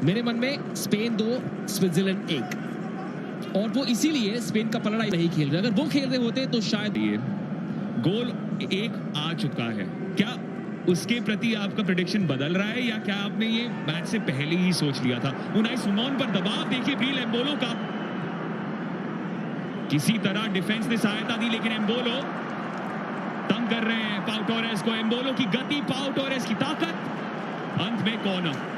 मेरे मन में स्पेन 2 स्विट्जरलैंड 1, और वो इसीलिए स्पेन का पलड़ा नहीं खेल रहे। अगर वो खेल रहे होते तो शायद ये गोल 1 आ चुका है। क्या उसके प्रति आपका प्रेडिक्शन बदल रहा है, या क्या आपने ये मैच से पहले ही सोच लिया था? उनाई सिमोन पर दबाव देखिए ब्रील एम्बोलो का, किसी तरह डिफेंस ने सहायता दी, लेकिन एम्बोलो तंग कर रहे हैं पाउ टोरेस को। एम्बोलो की गति, पाउ टोरेस की ताकत, अंत में कॉर्नर।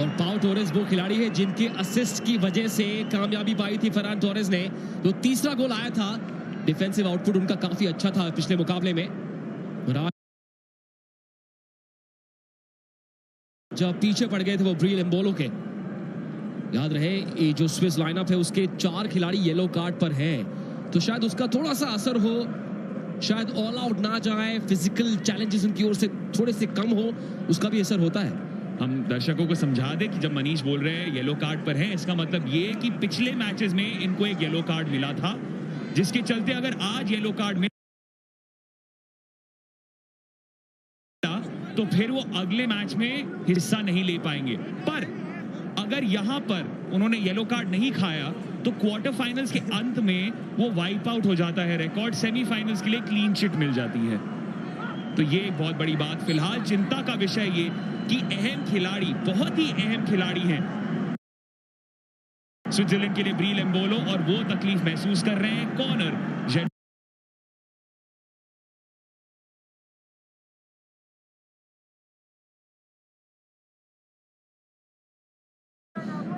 और पाउ टोरेस वो खिलाड़ी है जिनके असिस्ट की वजह से कामयाबी पाई थी फरान टोरेस ने। तो तीसरा गोल आया था, डिफेंसिव आउटपुट उनका काफी अच्छा था पिछले मुकाबले में। जब पीछे पड़ गए थे वो ब्रील एम्बोलो के, याद रहे ये जो स्विस लाइनअप है उसके 4 खिलाड़ी येलो कार्ड पर हैं, तो शायद उसका थोड़ा सा असर हो, शायद ऑल आउट ना जाए, फिजिकल चैलेंजेस उनकी ओर से थोड़े से कम हो, उसका भी असर होता है। हम दर्शकों को समझा दें कि जब मनीष बोल रहे हैं येलो कार्ड पर है, इसका मतलब ये कि पिछले मैचेस में इनको एक येलो कार्ड मिला था, जिसके चलते अगर आज येलो कार्ड मिला तो फिर वो अगले मैच में हिस्सा नहीं ले पाएंगे। पर अगर यहां पर उन्होंने येलो कार्ड नहीं खाया तो क्वार्टर फाइनल्स के अंत में वो वाइप आउट हो जाता है रिकॉर्ड, सेमीफाइनल्स के लिए क्लीन चिट मिल जाती है। तो ये एक बहुत बड़ी बात, फिलहाल चिंता का विषय ये कि अहम खिलाड़ी, बहुत ही अहम खिलाड़ी हैं स्विट्जरलैंड के लिए ब्रील एम्बोलो, और वो तकलीफ महसूस कर रहे हैं। कॉर्नर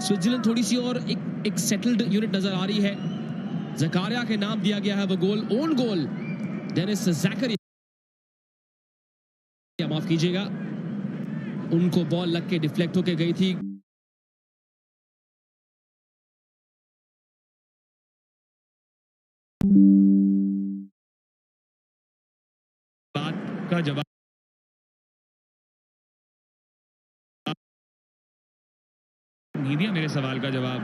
स्विट्जरलैंड थोड़ी सी और एक सेटल्ड यूनिट नजर आ रही है। जकारिया के नाम दिया गया है वो गोल, ओन गोल डेनिस जकारिया, माफ कीजिएगा, उनको बॉल लग के डिफ्लेक्ट होके गई थी। बात का जवाब नहीं दिया, मेरे सवाल का जवाब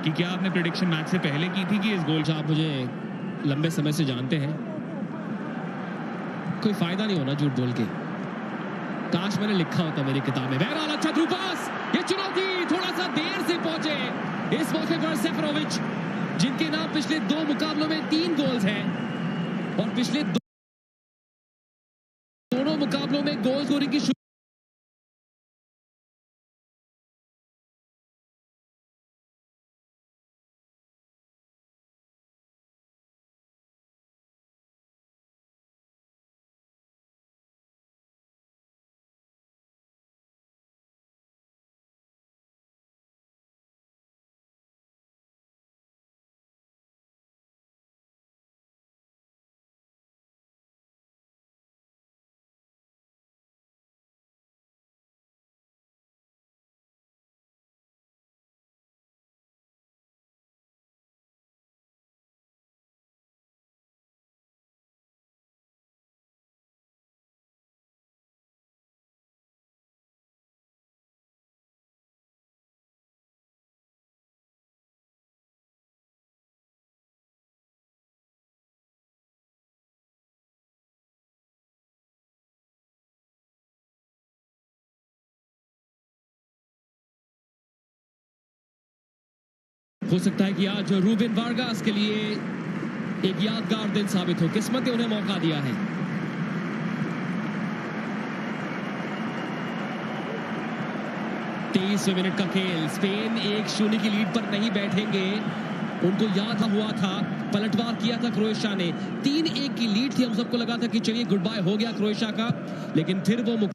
कि क्या आपने प्रेडिक्शन मैच से पहले की थी कि इस गोल। आप मुझे लंबे समय से जानते हैं, कोई फायदा नहीं होना झूठ बोल के। काश मैंने लिखा होता मेरी किताब में। बहरहाल अच्छा थ्रू पास, ये चुनौती थोड़ा सा देर से पहुंचे इस मौके पर सेफरोविच, जिनके नाम पिछले 2 मुकाबलों में 3 गोल्स हैं, और पिछले दोनों मुकाबलों में गोल स्कोरिंग की हो सकता है कि आज रूबेन वार्गास के लिए एक यादगार दिन साबित हो। किस्मत ने उन्हें मौका दिया है। मिनट का खेल, स्पेन 1-0 की लीड पर नहीं बैठेंगे। उनको याद हुआ था, पलटवार किया था क्रोएशिया ने, 3-1 की लीड थी, हम सबको लगा था कि चलिए गुड बाय हो गया क्रोएशिया का, लेकिन फिर वो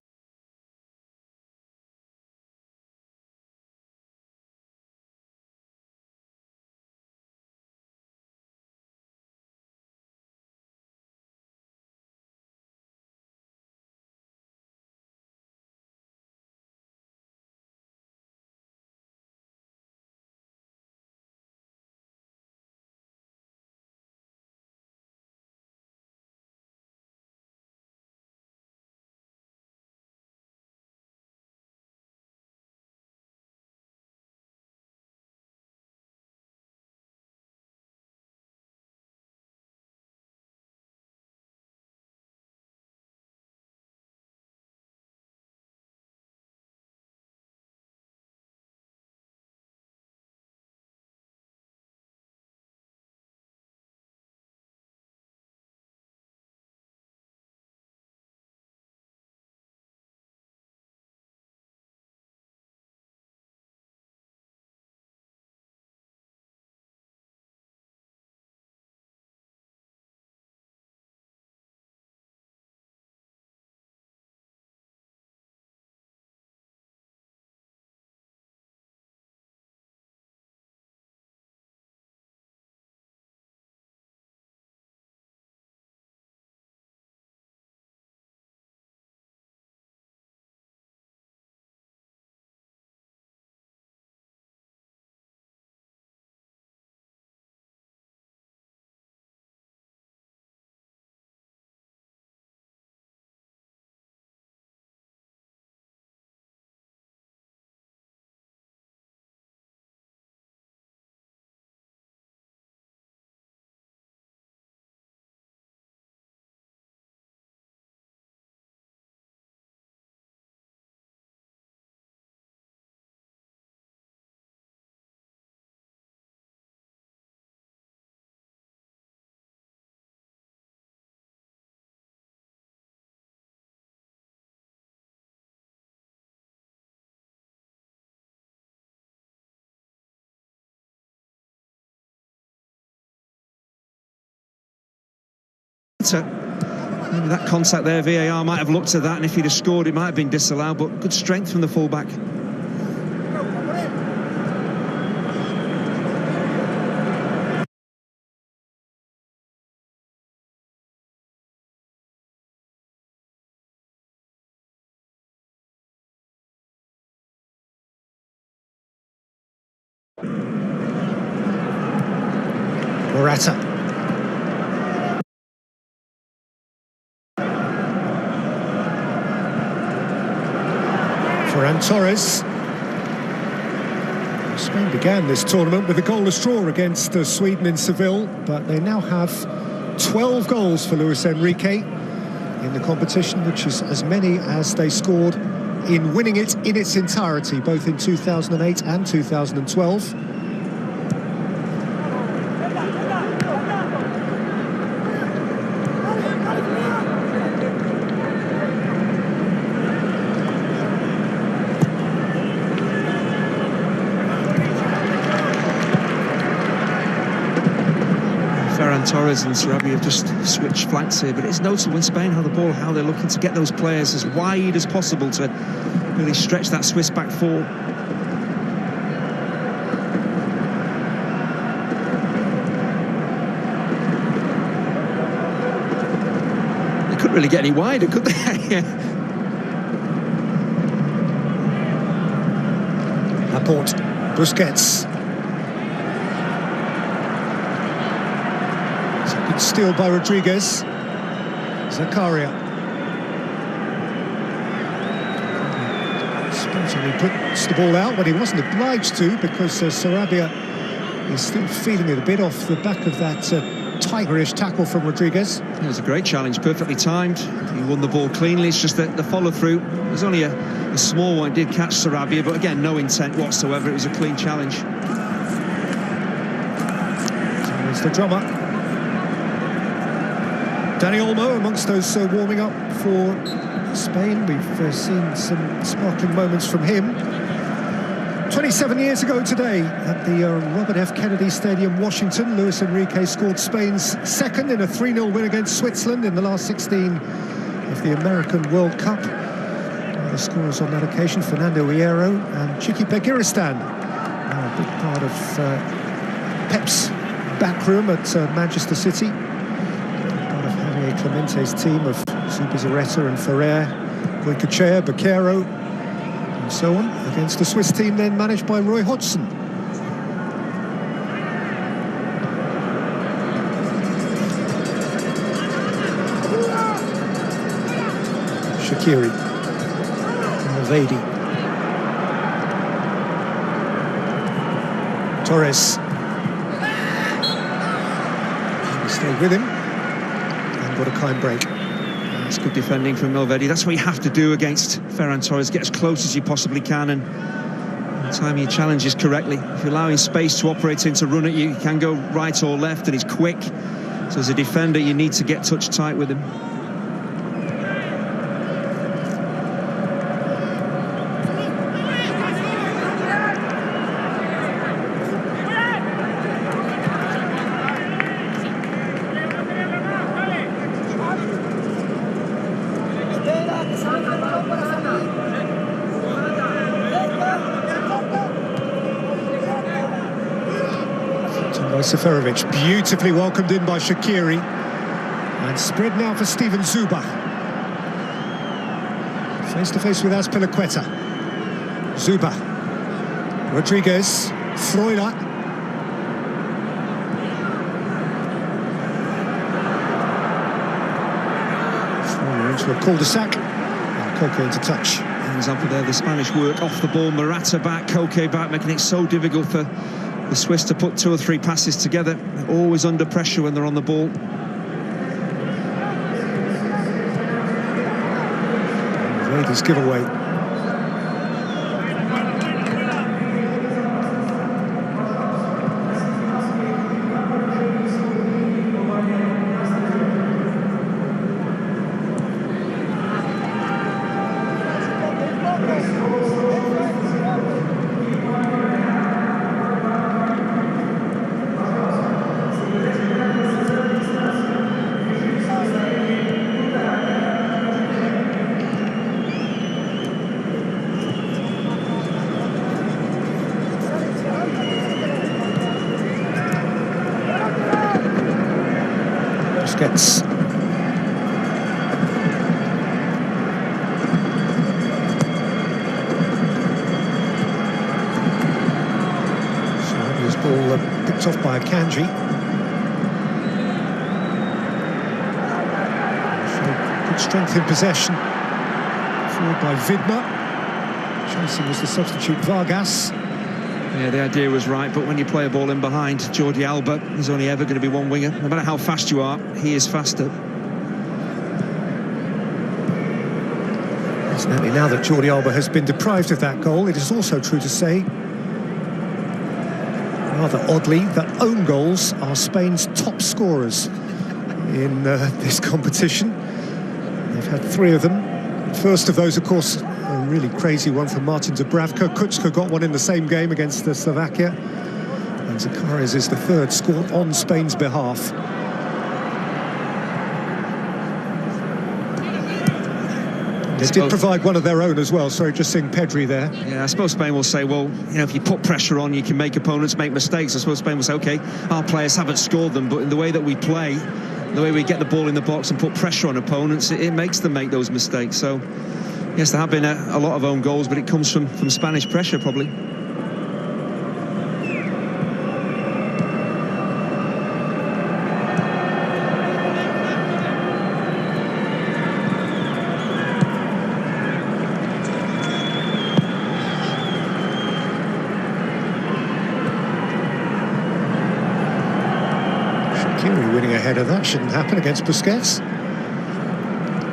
Maybe that contact there, VAR might have looked at that, and if he'd have scored, it might have been disallowed, but good strength from the fullback. Morata. Ferran Torres. Spain began this tournament with a goalless draw against Sweden in Seville, but they now have 12 goals for Luis Enrique in the competition, which is as many as they scored in winning it in its entirety, both in 2008 and 2012. Ferran Torres and Sarabia have just switched flanks here, but it's notable when Spain have the ball how they're looking to get those players as wide as possible to really stretch that Swiss back four. They couldn't really get any wider, could they? Laporte, Busquets. Good steal by Rodriguez. Zakaria. Spontaneously puts the ball out, but he wasn't obliged to, because Sarabia is still feeling it a bit off the back of that tigerish tackle from Rodriguez. It was a great challenge, perfectly timed. He won the ball cleanly. It's just that the follow-through was only a small one. It did catch Sarabia, but again, no intent whatsoever. It was a clean challenge. So there's the drummer. Dani Olmo amongst those warming up for Spain. We've seen some sparkling moments from him. 27 years ago today at the Robert F. Kennedy Stadium, Washington, Luis Enrique scored Spain's second in a 3-0 win against Switzerland in the last 16 of the American World Cup. The scorers on that occasion, Fernando Hierro and Chiqui Begiristain. Now a big part of Pep's backroom at Manchester City. Clemente's team of Zubizarreta and Ferrer, Goycochea, Baquero, and so on, against the Swiss team then managed by Roy Hodgson. Shaqiri, Malvedi, Torres. Stay with him. What a kind break. That's good defending from Malvedi. That's what you have to do against Ferran Torres. Get as close as you possibly can and time your challenges correctly. If you're allowing space to operate in to run at you, you can go right or left, and he's quick. So as a defender, you need to get touch tight with him. Seferovic, beautifully welcomed in by Shaqiri, and spread now for Steven Zuba. Face to face with Azpilicueta. Zuba, Rodriguez, Freuler. Freuler into a cul-de-sac, and Koke into touch. An example there, the Spanish work off the ball. Morata back, Koke back, making it so difficult for the Swiss to put 2 or 3 passes together. They're always under pressure when they're on the ball. Raiders giveaway. Busquets. Sarabhia's ball picked off by Akanji. Good strength in possession. Forward by Vidma. Chasing was the substitute Vargas. Yeah, the idea was right, but when you play a ball in behind Jordi Alba, there's only ever going to be one winger. No matter how fast you are, he is faster. Incidentally, now that Jordi Alba has been deprived of that goal, it is also true to say, rather oddly, that own goals are Spain's top scorers in this competition. They've had 3 of them. First of those, of course, a really crazy one from Martin Dubravka. Kučka got one in the same game against Slovakia. And Zakaria is the 3rd scored on Spain's behalf. They did provide one of their own as well. Sorry, just seeing Pedri there. Yeah, I suppose Spain will say, well, you know, if you put pressure on, you can make opponents make mistakes. I suppose Spain will say, OK, our players haven't scored them, but in the way that we play, the way we get the ball in the box and put pressure on opponents, it makes them make those mistakes. So, yes, there have been a lot of own goals, but it comes from Spanish pressure, probably. Winning a header, that shouldn't happen against Busquets.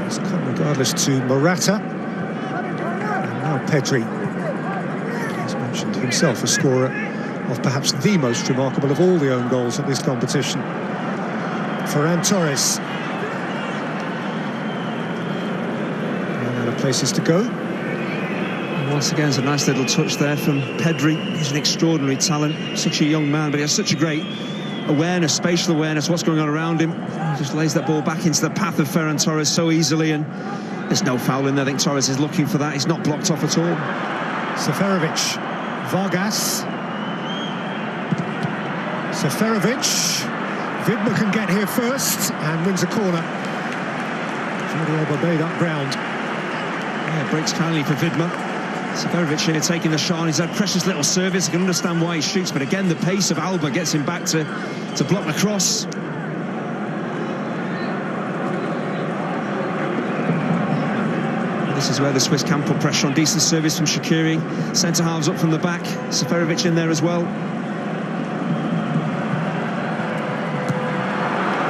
It's come regardless to Morata. And now Pedri. He's mentioned himself a scorer of perhaps the most remarkable of all the own goals at this competition. Ferran Torres. And out of places to go. And once again, it's a nice little touch there from Pedri. He's an extraordinary talent, such a young man, but he has such a great awareness, spatial awareness, what's going on around him. He just lays that ball back into the path of Ferran Torres so easily, and there's no foul in there. I think Torres is looking for that. He's not blocked off at all. Seferovic, Vargas. Seferovic. Vidma can get here first and wins a corner. Jordi Alba made up ground. Yeah, breaks kindly for Vidma. Seferovic here taking the shot. He's had precious little service. I can understand why he shoots, but again, the pace of Alba gets him back to block the cross. This is where the Swiss can put pressure on. Decent service from Shaqiri. Centre halves up from the back. Seferovic in there as well.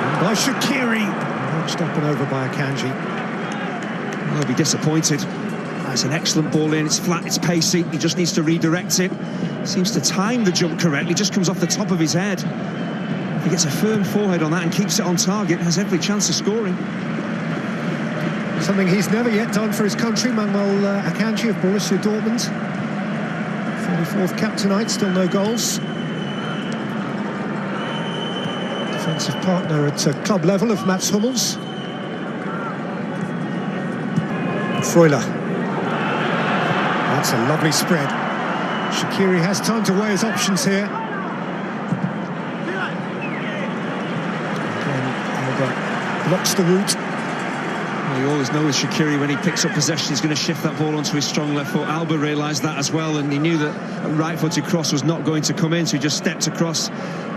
And by Shaqiri. Nudged up and over by Akanji. He'll be disappointed. It's an excellent ball in, it's flat, it's pacey, he just needs to redirect it. Seems to time the jump correctly, just comes off the top of his head. If he gets a firm forehead on that and keeps it on target, has every chance of scoring. Something he's never yet done for his country, Manuel Akanji of Borussia Dortmund. 34th cap tonight, still no goals. Defensive partner at club level of Mats Hummels. Freuler. That's a lovely spread. Shaqiri has time to weigh his options here. Again, Alba blocks the route. Well, you always know with Shaqiri, when he picks up possession, he's going to shift that ball onto his strong left foot. Alba realised that as well, and he knew that a right-footed cross was not going to come in, so he just stepped across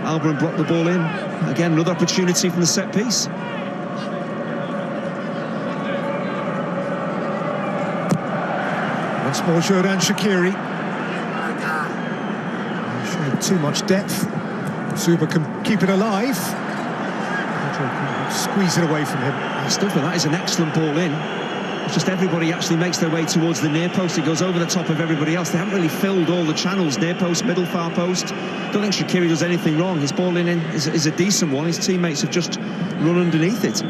Alba and blocked the ball in. Again, another opportunity from the set piece. Once more, Jordan Shaqiri. Showing too much depth. Zuba can keep it alive. Squeeze it away from him. I still think that is an excellent ball in. It's just everybody actually makes their way towards the near post. It goes over the top of everybody else. They haven't really filled all the channels, near post, middle, far post. Don't think Shaqiri does anything wrong. His ball in is a decent one. His teammates have just run underneath it.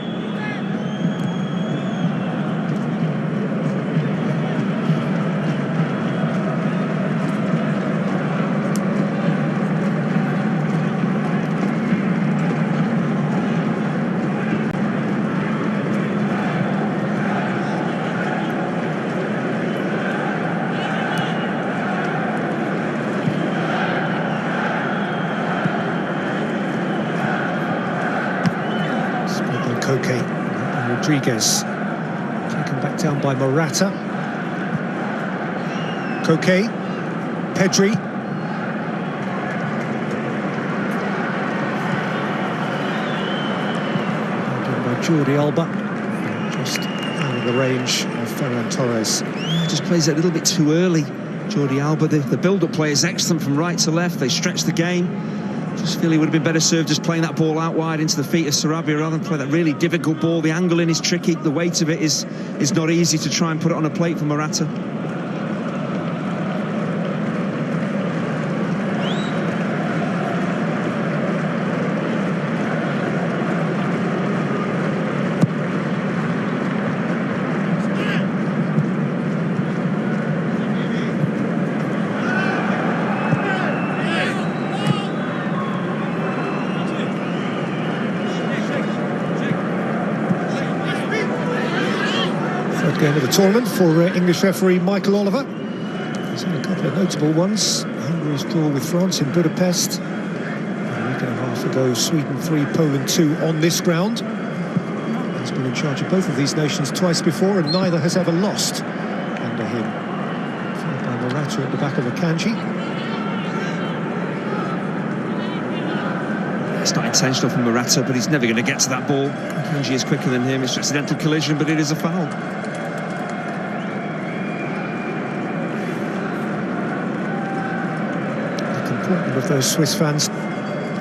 Rodriguez. Taken back down by Morata. Koke. Pedri. Given by Jordi Alba. Just out of the range of Ferran Torres. Just plays it a little bit too early. Jordi Alba, the build-up play is excellent from right to left. They stretch the game. Just feel he would have been better served just playing that ball out wide into the feet of Sarabia rather than play that really difficult ball. The angle in is tricky. The weight of it is not easy to try and put it on a plate for Morata. Game of the tournament for English referee Michael Oliver. He's had a couple of notable ones. Hungary's draw with France in Budapest. A week and a half ago, Sweden 3, Poland 2 on this ground. He's been in charge of both of these nations twice before, and neither has ever lost under him. Followed by Morata at the back of Akanji. It's not intentional from Morata, but he's never going to get to that ball. Akanji is quicker than him. It's an accidental collision, but it is a foul. Of those Swiss fans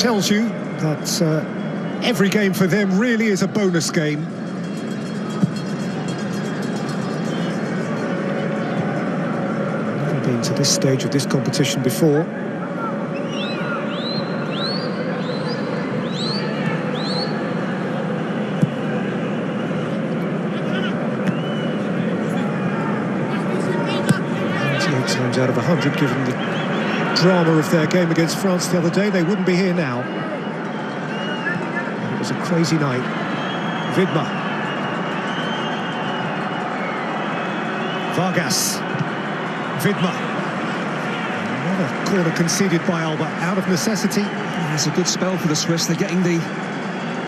tells you that every game for them really is a bonus game. Never been to this stage of this competition before. Times out of 100, given the drama of their game against France the other day, they wouldn't be here now. It was a crazy night. Vidma. Vargas. Vidma. Another corner conceded by Alba out of necessity. It's a good spell for the Swiss. They're getting the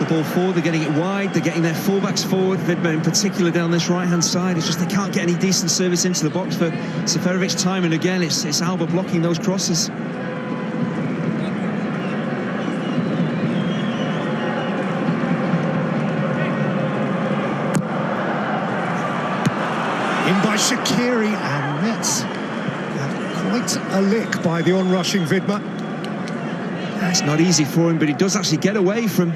ball forward, they're getting it wide, they're getting their fullbacks forward. Vidma in particular down this right-hand side. It's just they can't get any decent service into the box for Seferovic's time, and again it's Alba blocking those crosses. In by Shaqiri, and that's quite a lick by the on-rushing Vidma. It's not easy for him, but he does actually get away from...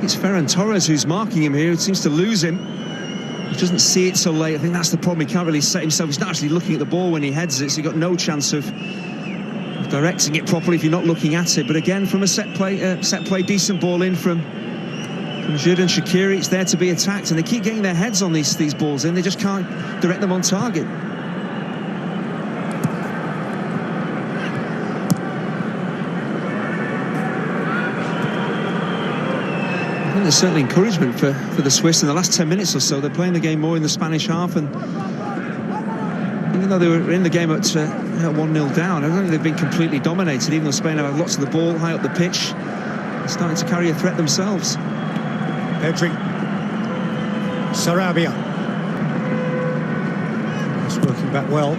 It's Ferran Torres who's marking him here. It seems to lose him. He doesn't see it so late. I think that's the problem. He can't really set himself. He's not actually looking at the ball when he heads it, so you've got no chance of directing it properly if you're not looking at it. But again, from a set play, decent ball in from Xherdan Shaqiri. It's there to be attacked, and they keep getting their heads on these balls in. They just can't direct them on target. There's certainly encouragement for the Swiss in the last 10 minutes or so. They're playing the game more in the Spanish half, and even though they were in the game at 1-0 down, I don't think they've been completely dominated, even though Spain have had lots of the ball high up the pitch. They're starting to carry a threat themselves. Pedri. Sarabia. That's working back well.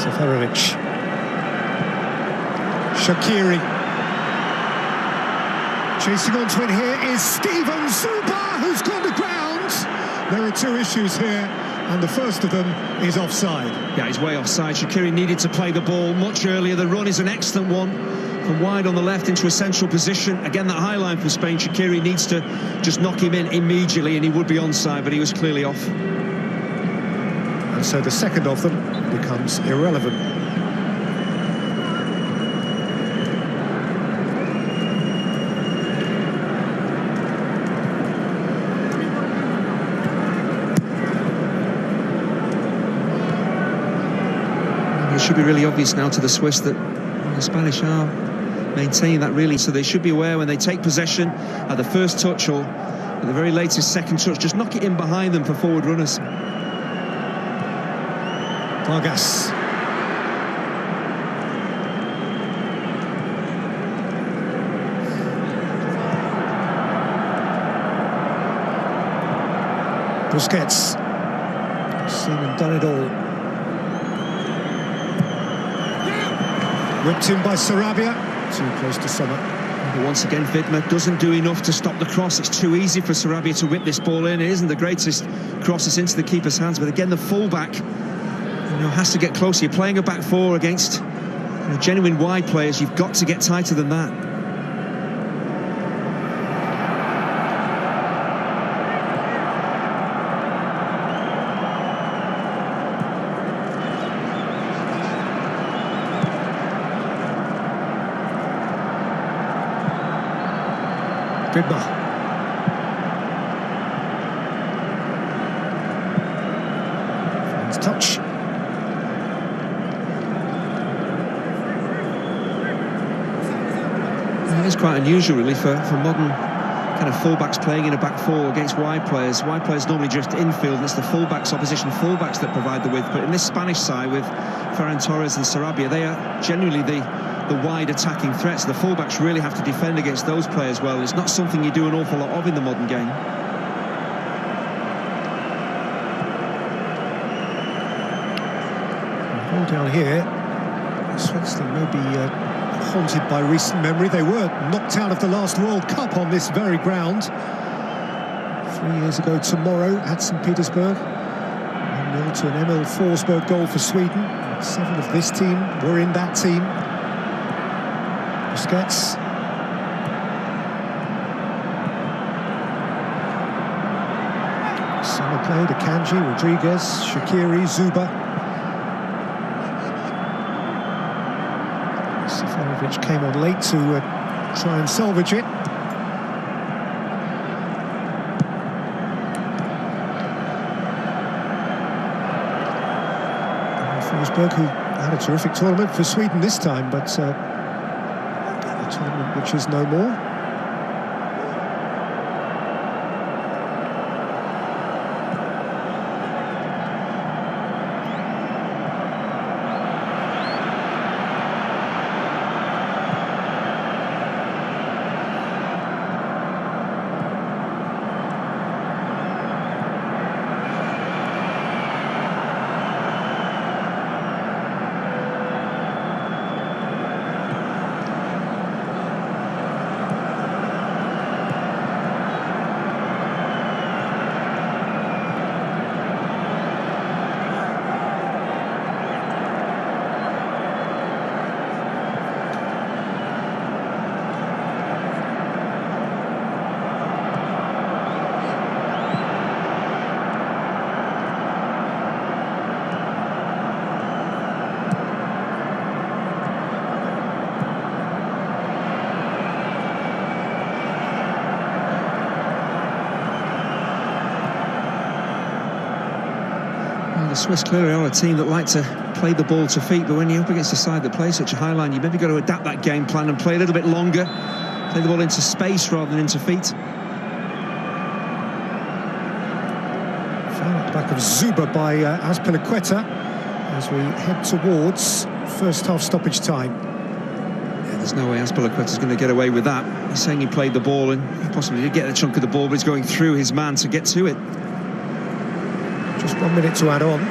Seferovic. Shaqiri. Chasing onto it here is Steven Zuba, who's gone to ground. There are two issues here, and the first of them is offside. Yeah, he's way offside. Shaqiri needed to play the ball much earlier. The run is an excellent one from wide on the left into a central position. Again, that high line from Spain. Shaqiri needs to just knock him in immediately, and he would be onside, but he was clearly off. And so the second of them becomes irrelevant. should be really obvious now to the Swiss that the Spanish are maintaining that really, so they should be aware when they take possession at the first touch or at the very latest second touch, just knock it in behind them for forward runners. Vargas. Busquets. Seen and done it all. Whipped in by Sarabia. Too close to Sommer. But once again, Widmer doesn't do enough to stop the cross. It's too easy for Sarabia to whip this ball in. It isn't the greatest cross, it's into the keeper's hands. But again, the fullback, has to get closer. You're playing a back four against genuine wide players. You've got to get tighter than that. Widmer. Finds touch. It is quite unusual, really, for modern kind of fullbacks playing in a back four against wide players. Wide players normally drift infield, and it's the fullbacks, opposition fullbacks, that provide the width. But in this Spanish side, with Ferran Torres and Sarabia, they are genuinely the wide attacking threats. The fullbacks really have to defend against those players well, and it's not something you do an awful lot of in the modern game. Ball down here. Switzerland may be haunted by recent memory. They were knocked out of the last World Cup on this very ground 3 years ago tomorrow at St. Petersburg. 1-0 to an Emil Forsberg goal for Sweden. 7 of this team were in that team. Busquets. Sommer played, Akanji, Rodriguez, Shaqiri, Zuba. Seferovic came on late to try and salvage it. Forsberg, who had a terrific tournament for Sweden this time, but a tournament which is no more. The Swiss clearly are a team that like to play the ball to feet, but when you're up against a side that plays such a high line, you've maybe got to adapt that game plan and play a little bit longer, play the ball into space rather than into feet. Foul at the back of Zuba by Azpilicueta as we head towards first half stoppage time. Yeah, there's no way Azpilicueta's going to get away with that. He's saying he played the ball and he possibly did get a chunk of the ball, but he's going through his man to get to it. Just 1 minute to add on.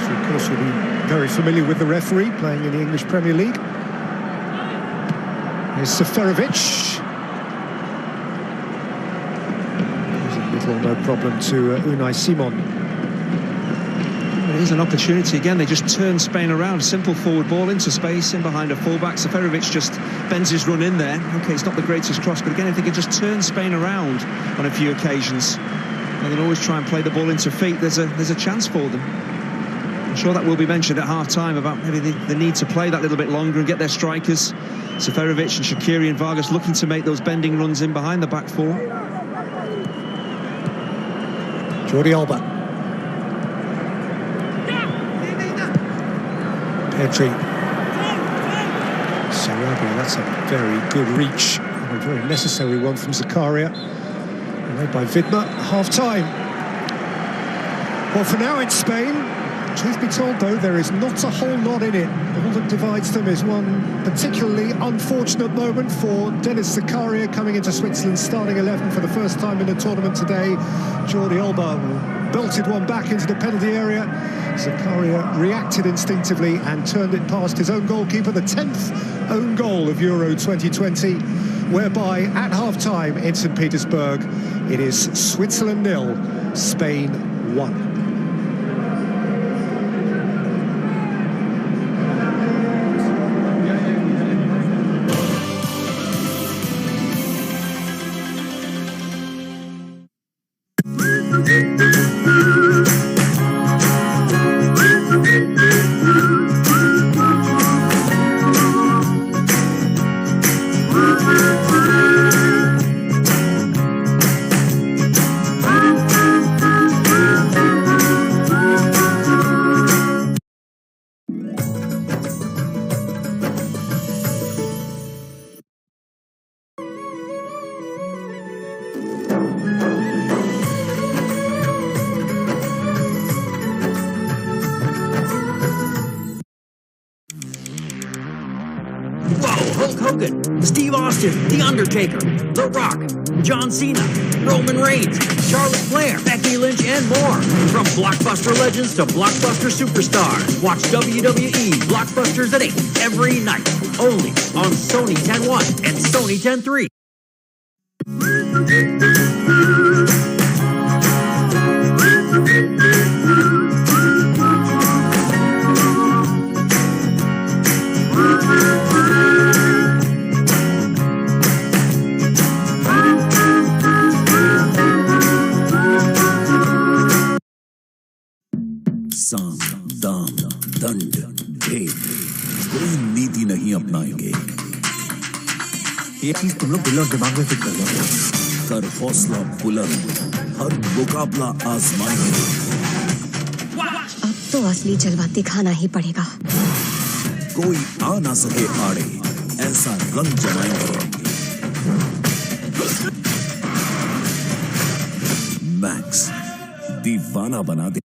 Of course, will be very familiar with the referee, playing in the English Premier League. Here's Seferovic. Little no problem to Unai Simon. It is an opportunity again. They just turn Spain around. Simple forward ball into space, in behind a fullback. Seferovic just bends his run in there. Okay, it's not the greatest cross, but again, if they can just turn Spain around on a few occasions, and then always try and play the ball into feet, there's a chance for them. I'm sure that will be mentioned at half-time about maybe the need to play that little bit longer and get their strikers, Seferovic and Shaqiri and Vargas, looking to make those bending runs in behind the back four. Jordi Alba. entry. Sarabia, that's a very good reach, and a very necessary one from Zakaria. Led by Vidma, half-time. Well, for now in Spain, truth be told though, there is not a whole lot in it. All that divides them is one particularly unfortunate moment for Dennis Zakaria coming into Switzerland's starting 11 for the first time in the tournament today. Jordi Alba belted one back into the penalty area. Zakaria reacted instinctively and turned it past his own goalkeeper, the 10th own goal of Euro 2020, whereby at half-time in St. Petersburg, it is Switzerland 0, Spain 1. Hulk Hogan, Steve Austin, The Undertaker, The Rock, John Cena, Roman Reigns, Charlotte Flair, Becky Lynch, and more. From blockbuster legends to blockbuster superstars. Watch WWE Blockbusters at 8 every night. Only on Sony 10.1 and Sony 10.3. साम दाम दंड भेद कोई नीति नहीं अपनाएंगे। ये चीज तुम लोग दिल और दिमाग में फिट कर लो। कर हौसला बुलंद, हर मुकाबला आजमाएंगे। अब तो असली जलवा दिखाना ही पड़ेगा। कोई आ ना सके आड़े, ऐसा रंग जमाएंगे। मैक्स दीवाना बना दे।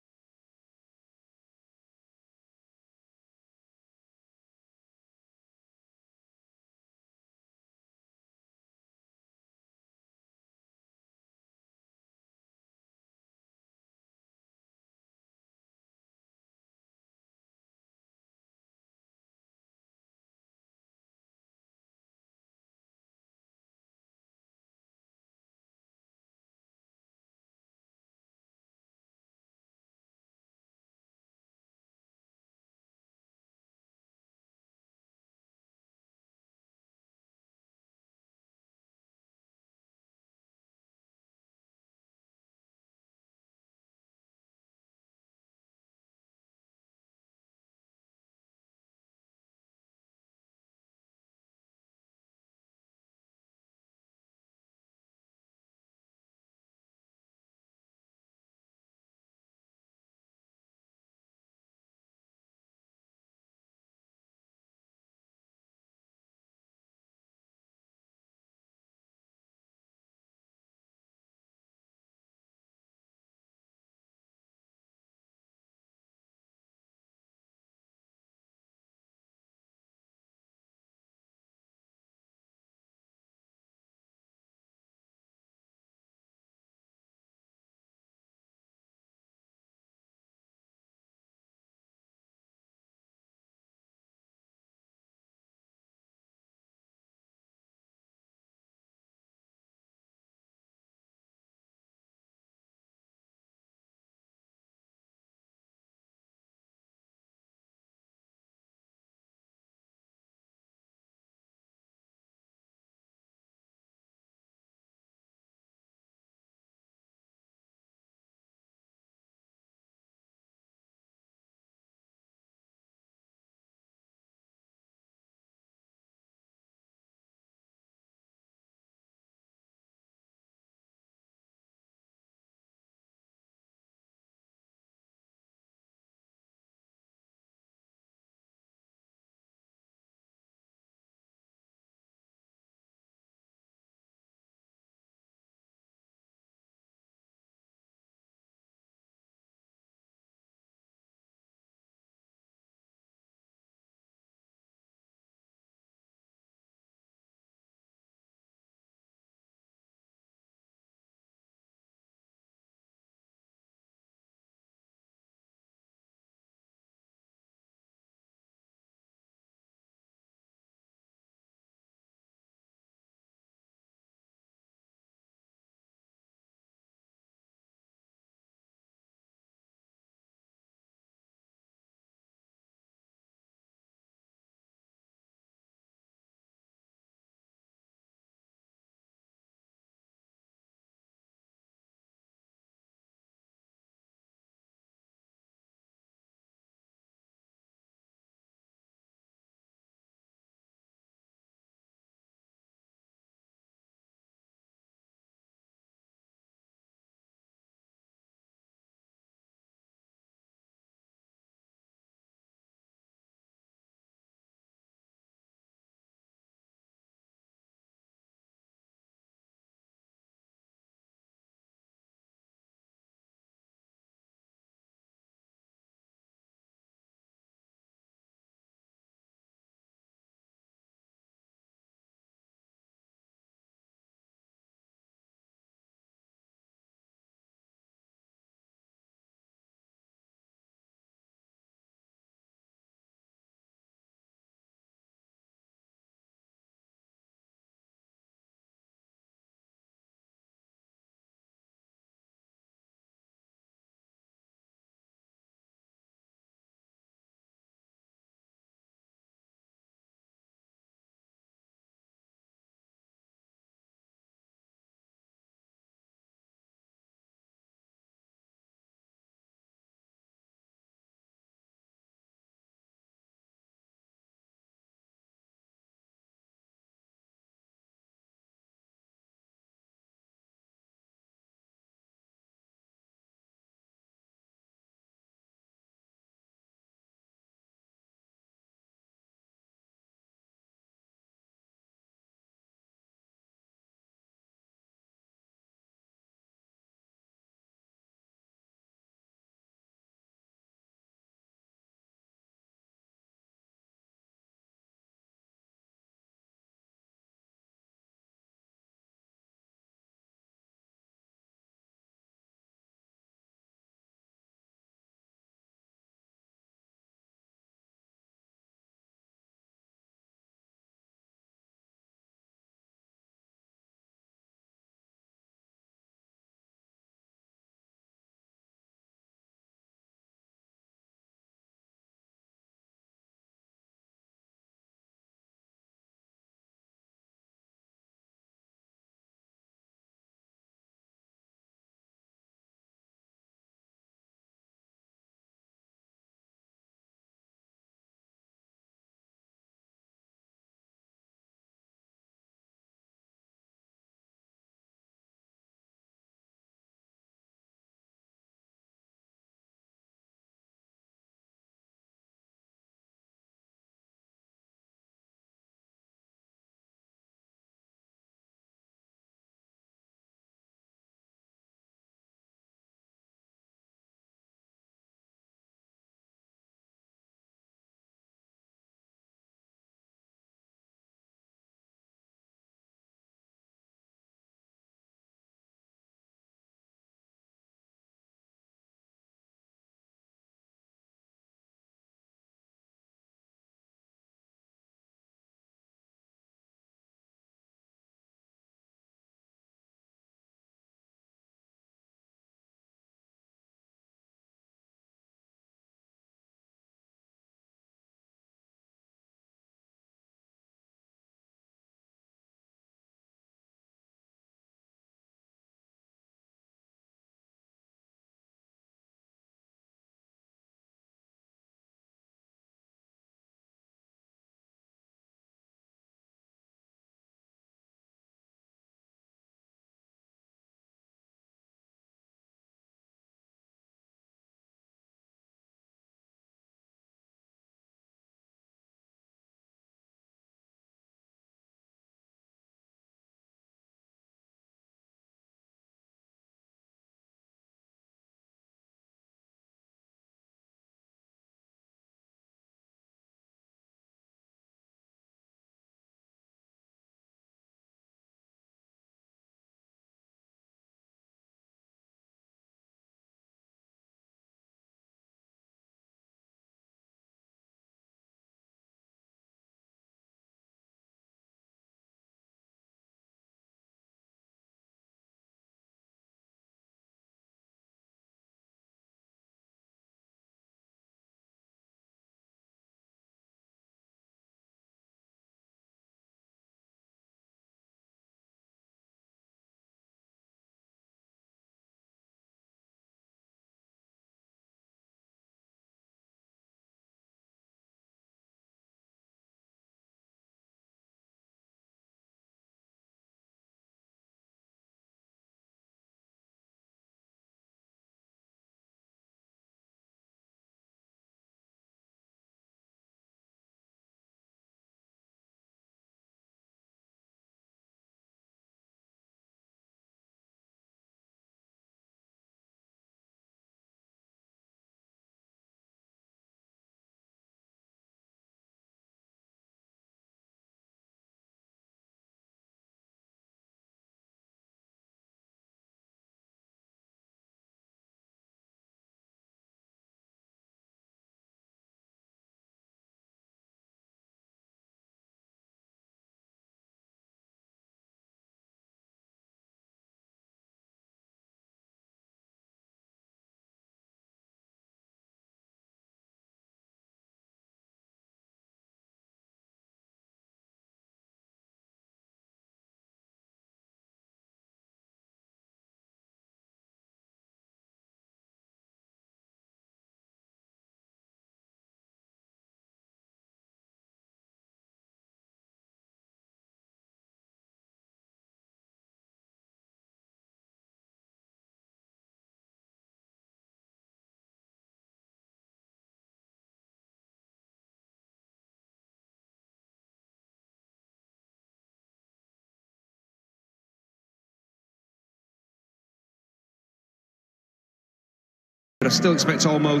But I still expect Olmo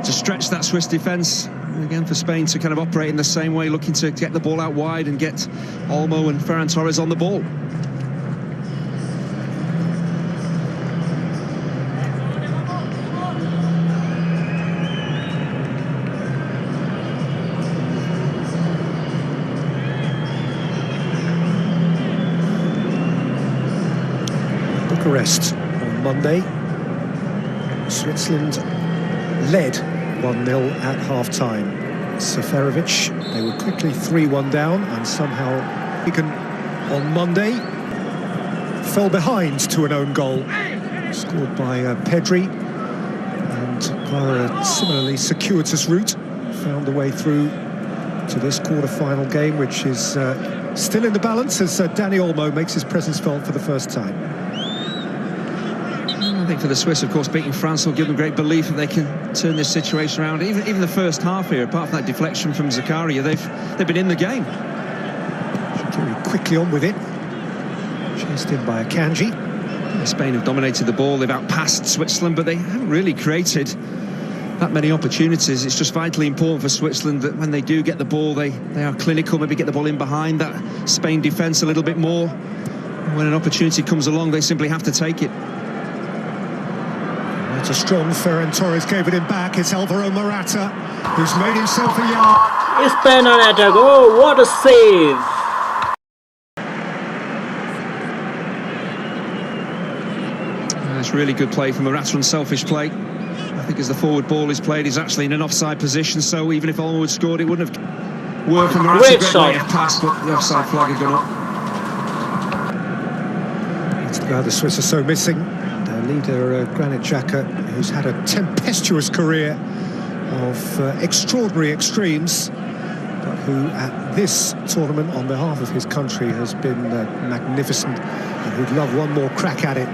to stretch that Swiss defence. Again, for Spain to kind of operate in the same way, looking to get the ball out wide and get Olmo and Ferran Torres on the ball. Bucharest on Monday. Switzerland led 1-0 at half-time. Seferovic, they were quickly 3-1 down, and somehow on Monday fell behind to an own goal, scored by Pedri, and via a similarly circuitous route found a way through to this quarter-final game, which is still in the balance as Dani Olmo makes his presence felt for the first time. I think for the Swiss, of course, beating France will give them great belief that they can turn this situation around. Even the first half here, apart from that deflection from Zakaria, they've been in the game. Shaqiri quickly on with it, chased in by Akanji. Spain have dominated the ball, they've outpassed Switzerland, but they haven't really created that many opportunities. It's just vitally important for Switzerland that when they do get the ball, they are clinical, maybe get the ball in behind that Spain defence a little bit more. When an opportunity comes along, they simply have to take it. It's a strong Ferran Torres, gave it him back. It's Alvaro Morata, who's made himself a yard. Spain on attack. Oh, what a save! That's really good play from Morata, unselfish play. I think as the forward ball is played, he's actually in an offside position, so even if Olmo had scored, it wouldn't have worked for Morata. Great shot. Pass, but the offside flag had gone up. That's why the Swiss are so missing. Their leader, Granit Xhaka, who's had a tempestuous career of extraordinary extremes, but who at this tournament, on behalf of his country, has been magnificent, and who'd love one more crack at it.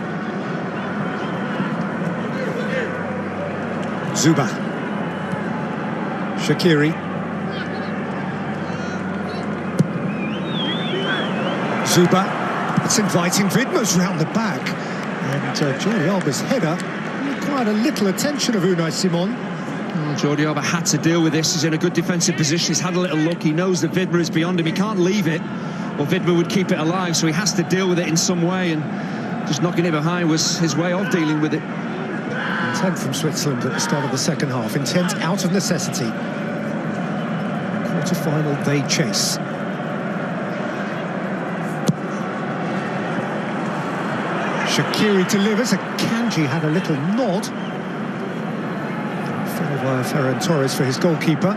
Zuba. Shaqiri. Zuba. It's inviting Widmer's round the back. And Jordi Alba's header required a little attention of Unai Simon. Well, Jordi Alba had to deal with this. He's in a good defensive position. He's had a little look. He knows that Widmer is beyond him. He can't leave it, or Widmer would keep it alive, so he has to deal with it in some way, and just knocking it behind was his way of dealing with it. Intent from Switzerland at the start of the second half. Intent out of necessity. Quarter-final, they chase. Shaqiri delivers. Akanji had a little nod. Fell via Ferran Torres for his goalkeeper.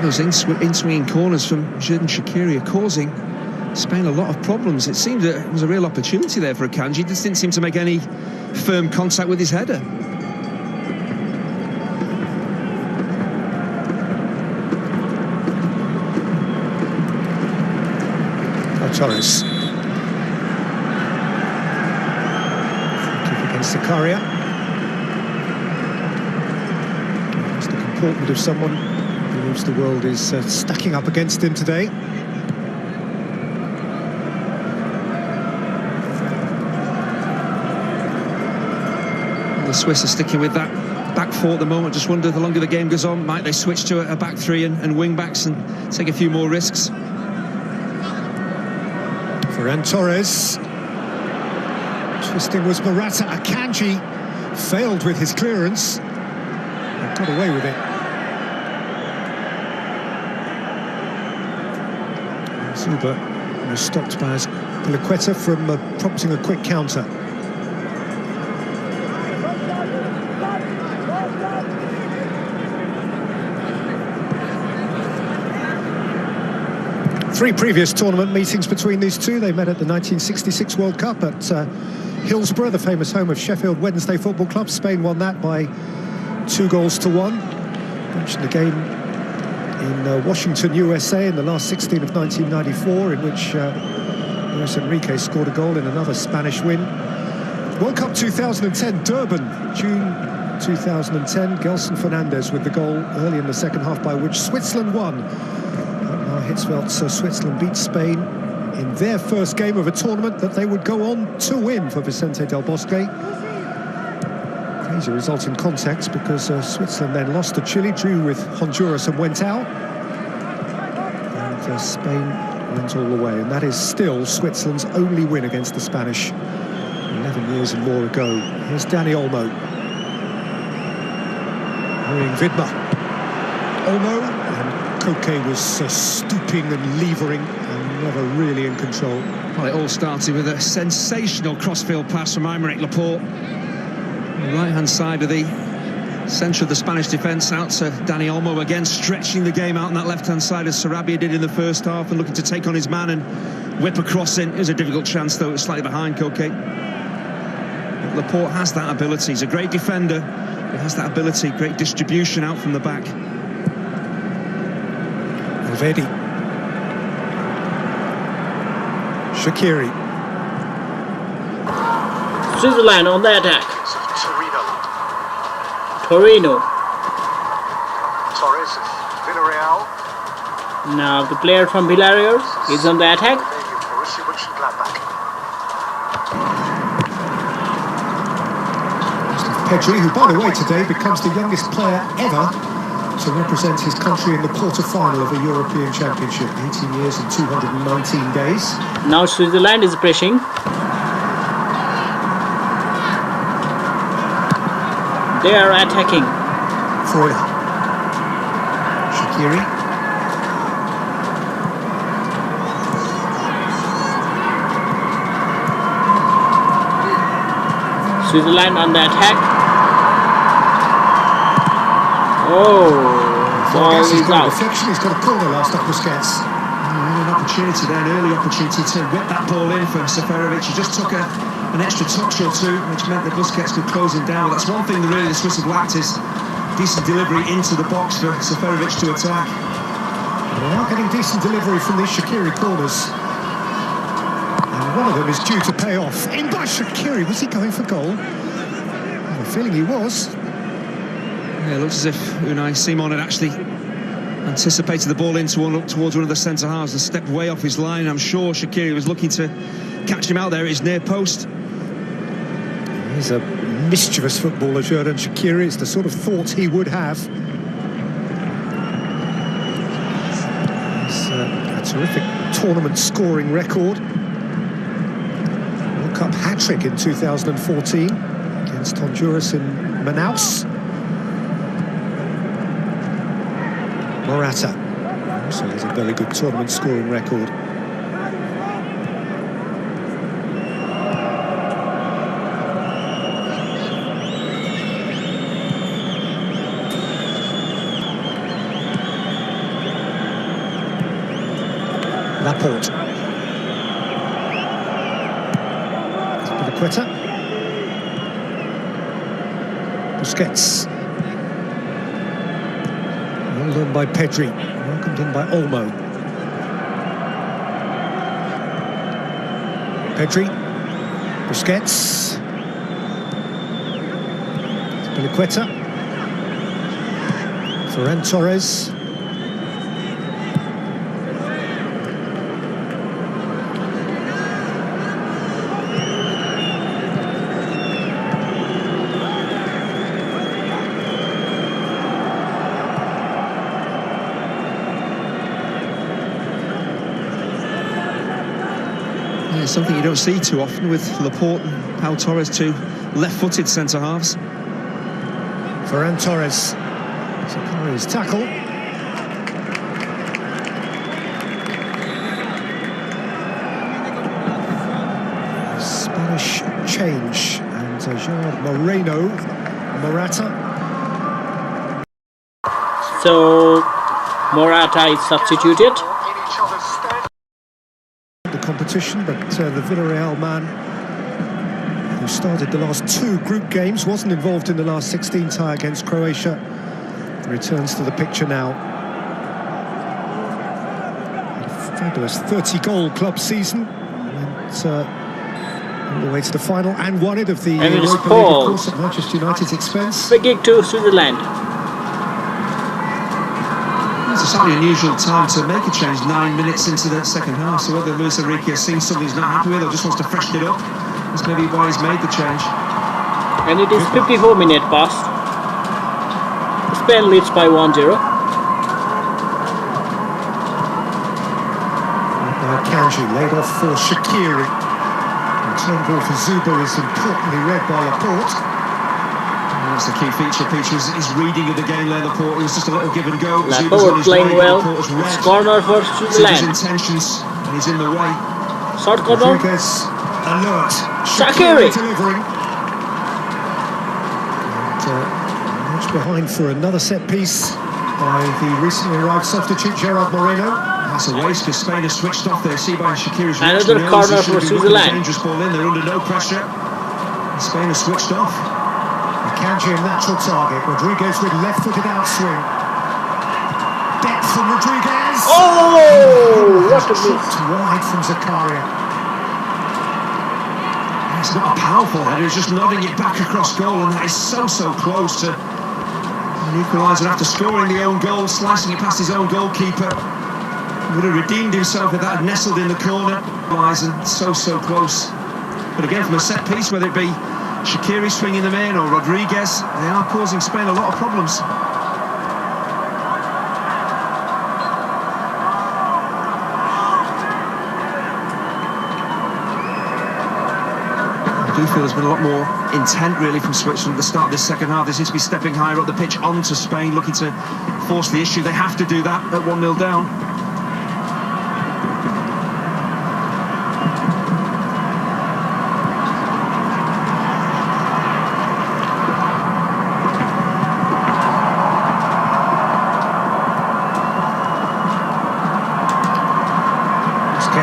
Those in-swinging corners from Shaqiri are causing Spain a lot of problems. It seemed that it was a real opportunity there for Akanji. He just didn't seem to make any firm contact with his header. Torres. Kick against Zakaria. It's the comportment of someone who believes the world is stacking up against him today. The Swiss are sticking with that back four at the moment. Just wonder, the longer the game goes on, might they switch to a back three and wing backs and take a few more risks? Ferran Torres. Twisting was Morata. Akanji failed with his clearance and got away with it. Zuba was stopped by Lequeta from prompting a quick counter. Three previous tournament meetings between these two. They met at the 1966 World Cup at Hillsborough, the famous home of Sheffield Wednesday Football Club. Spain won that by 2-1. Mentioned the game in Washington, USA in the last 16 of 1994, in which Luis Enrique scored a goal in another Spanish win. World Cup 2010, Durban, June 2010. Gelson Fernandez with the goal early in the second half, by which Switzerland won. Hitzfeldt, so Switzerland beat Spain in their first game of a tournament that they would go on to win for Vicente Del Bosque. Crazy result in context because Switzerland then lost to Chile, drew with Honduras and went out. And Spain went all the way, and that is still Switzerland's only win against the Spanish 11 years and more ago. Here's Dani Olmo. Hurrying Vidmar. Olmo, and Koke was stooping and levering and never really in control. Well, it all started with a sensational crossfield pass from Aymeric Laporte. The right-hand side of the centre of the Spanish defence out to Dani Olmo again, stretching the game out on that left-hand side as Sarabia did in the first half and looking to take on his man and whip a cross in. It was a difficult chance, though. It was slightly behind Koke. Laporte has that ability. He's a great defender. He has that ability, great distribution out from the back. Valverde. Shaqiri. Switzerland on the attack. Torino. Torres, Villarreal. Now the player from Villarreal is on the attack. Pedri, who, by the way, today becomes the youngest player ever to represent his country in the quarter-final of a European Championship. 18 years and 219 days. Now Switzerland is pressing. They are attacking. Freuler. Shaqiri. Switzerland on the attack. Oh, ball is out. He's got a corner last up Busquets. An opportunity there, an early opportunity to whip that ball in for Seferovic. He just took an extra touch or two, which meant that Busquets could close him down. But that's one thing that really the Swiss have lacked, is decent delivery into the box for Seferovic to attack. They are getting decent delivery from these Shaqiri corners. And one of them is due to pay off. In by Shaqiri. Was he going for goal? I have a feeling he was. Yeah, it looks as if Unai Simon had actually anticipated the ball in towards one of the centre halves and stepped way off his line. I'm sure Shaqiri was looking to catch him out there at his near post. He's a mischievous footballer, Xherdan Shaqiri. It's the sort of thought he would have. He's a terrific tournament scoring record. World Cup hat-trick in 2014 against Honduras in Manaus. Morata also has a very good tournament scoring record. Laporte. Spilicueta. Busquets. Well done by Pedri, welcomed in by Olmo. Pedri, Busquets, Spilicueta, Ferran Torres. Something you don't see too often with Laporte and Pau Torres, two left-footed centre-halves. Ferran Torres. Sakari's tackle. Spanish change, and Gerard Moreno, Morata. So Morata is substituted. Competition, but the Villarreal man who started the last two group games wasn't involved in the last 16 tie against Croatia. Returns to the picture now. A fabulous 30-goal club season. Went all the way to the final and won it of the Europa League, of course, at Manchester United's expense. Free kick to Switzerland. It's a slightly unusual time to make a change, 9 minutes into the second half. So whether Luis Enrique has seen something he's not happy with or just wants to freshen it up, that's maybe why he's made the change. And it is 54 minutes past. Spain leads by 1-0. Kanji laid off for Shaqiri. Return ball for Zuba is importantly read by Laporte. That's the key feature, Peter, his reading of the game there. Laporte, it was just a little give and go. Laporte playing well. It's corner for Switzerland. His intentions, and he's in the way. Short corner. Rodriguez alert. Shaqiri delivering. And much behind for another set piece by the recently arrived substitute Gerard Moreno. That's a waste because Spain has switched off there. See by Shaqiri's another corner for Switzerland. Dangerous ball in. They're under no pressure. And Spain has switched off. Kanji a natural target. Rodriguez with left-footed outswing. Depth from Rodriguez. Oh, what a miss! Wide from Zakaria. It's not a powerful header. It's just nodding it back across goal, and that is so close to an equaliser after scoring the own goal, slicing it past his own goalkeeper. He would have redeemed himself if that had nestled in the corner. So close. But again, from a set piece, whether it be Shaqiri swinging them in or Rodriguez, they are causing Spain a lot of problems. I do feel there's been a lot more intent really from Switzerland at the start of this second half. They seem to be stepping higher up the pitch onto Spain, looking to force the issue. They have to do that at 1-0 down.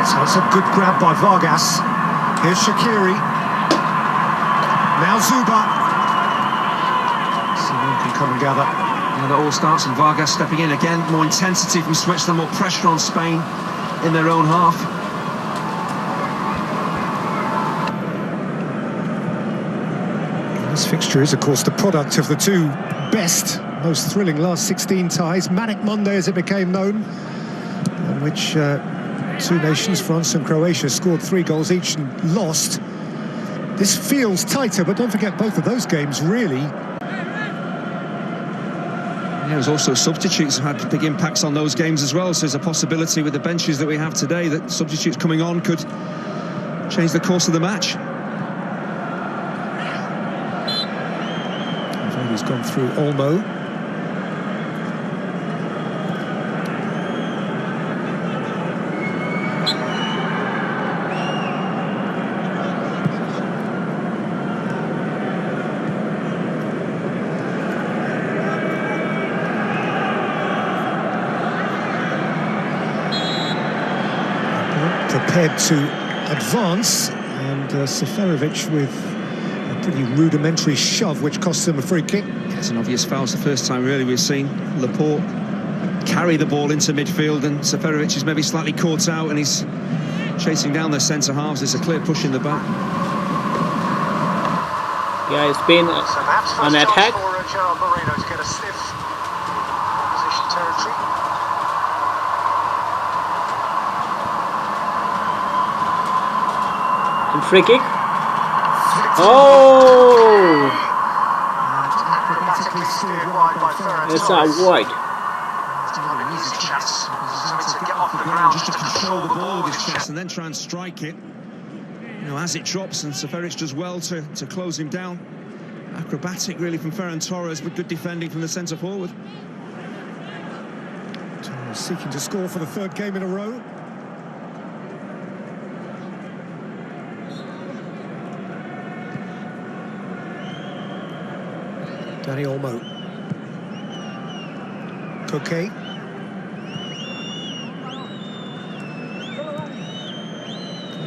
That's a good grab by Vargas. Here's Shaqiri. Now Zuba. Someone can come and gather. And it all starts from Vargas stepping in again. More intensity from Switzerland, more pressure on Spain in their own half. This fixture is, of course, the product of the two best, most thrilling last 16 ties. Manic Monday, as it became known, in which two nations, France and Croatia, scored 3 goals each and lost. This feels tighter, but don't forget both of those games really. Yeah, there's also substitutes have had big impacts on those games as well, so there's a possibility with the benches that we have today that substitutes coming on could change the course of the match. He's gone through Olmo. Prepared to advance, and Seferovic with a pretty rudimentary shove which costs him a free kick. It's an obvious foul. It's the first time really we've seen Laporte carry the ball into midfield, and Seferovic is maybe slightly caught out and he's chasing down their centre halves. There's a clear push in the back. Yeah, it's been an attack. For Gerard Moreno to get a sniff position territory. Free kick. Oh! It's out wide. Just to control the ball with his chest and then try and strike it. You know, as it drops, and Seferovic does well to close him down. Acrobatic really from Ferran Torres, but good defending from the centre forward. Torres seeking to score for the 3rd game in a row. Dani Olmo. Coquet.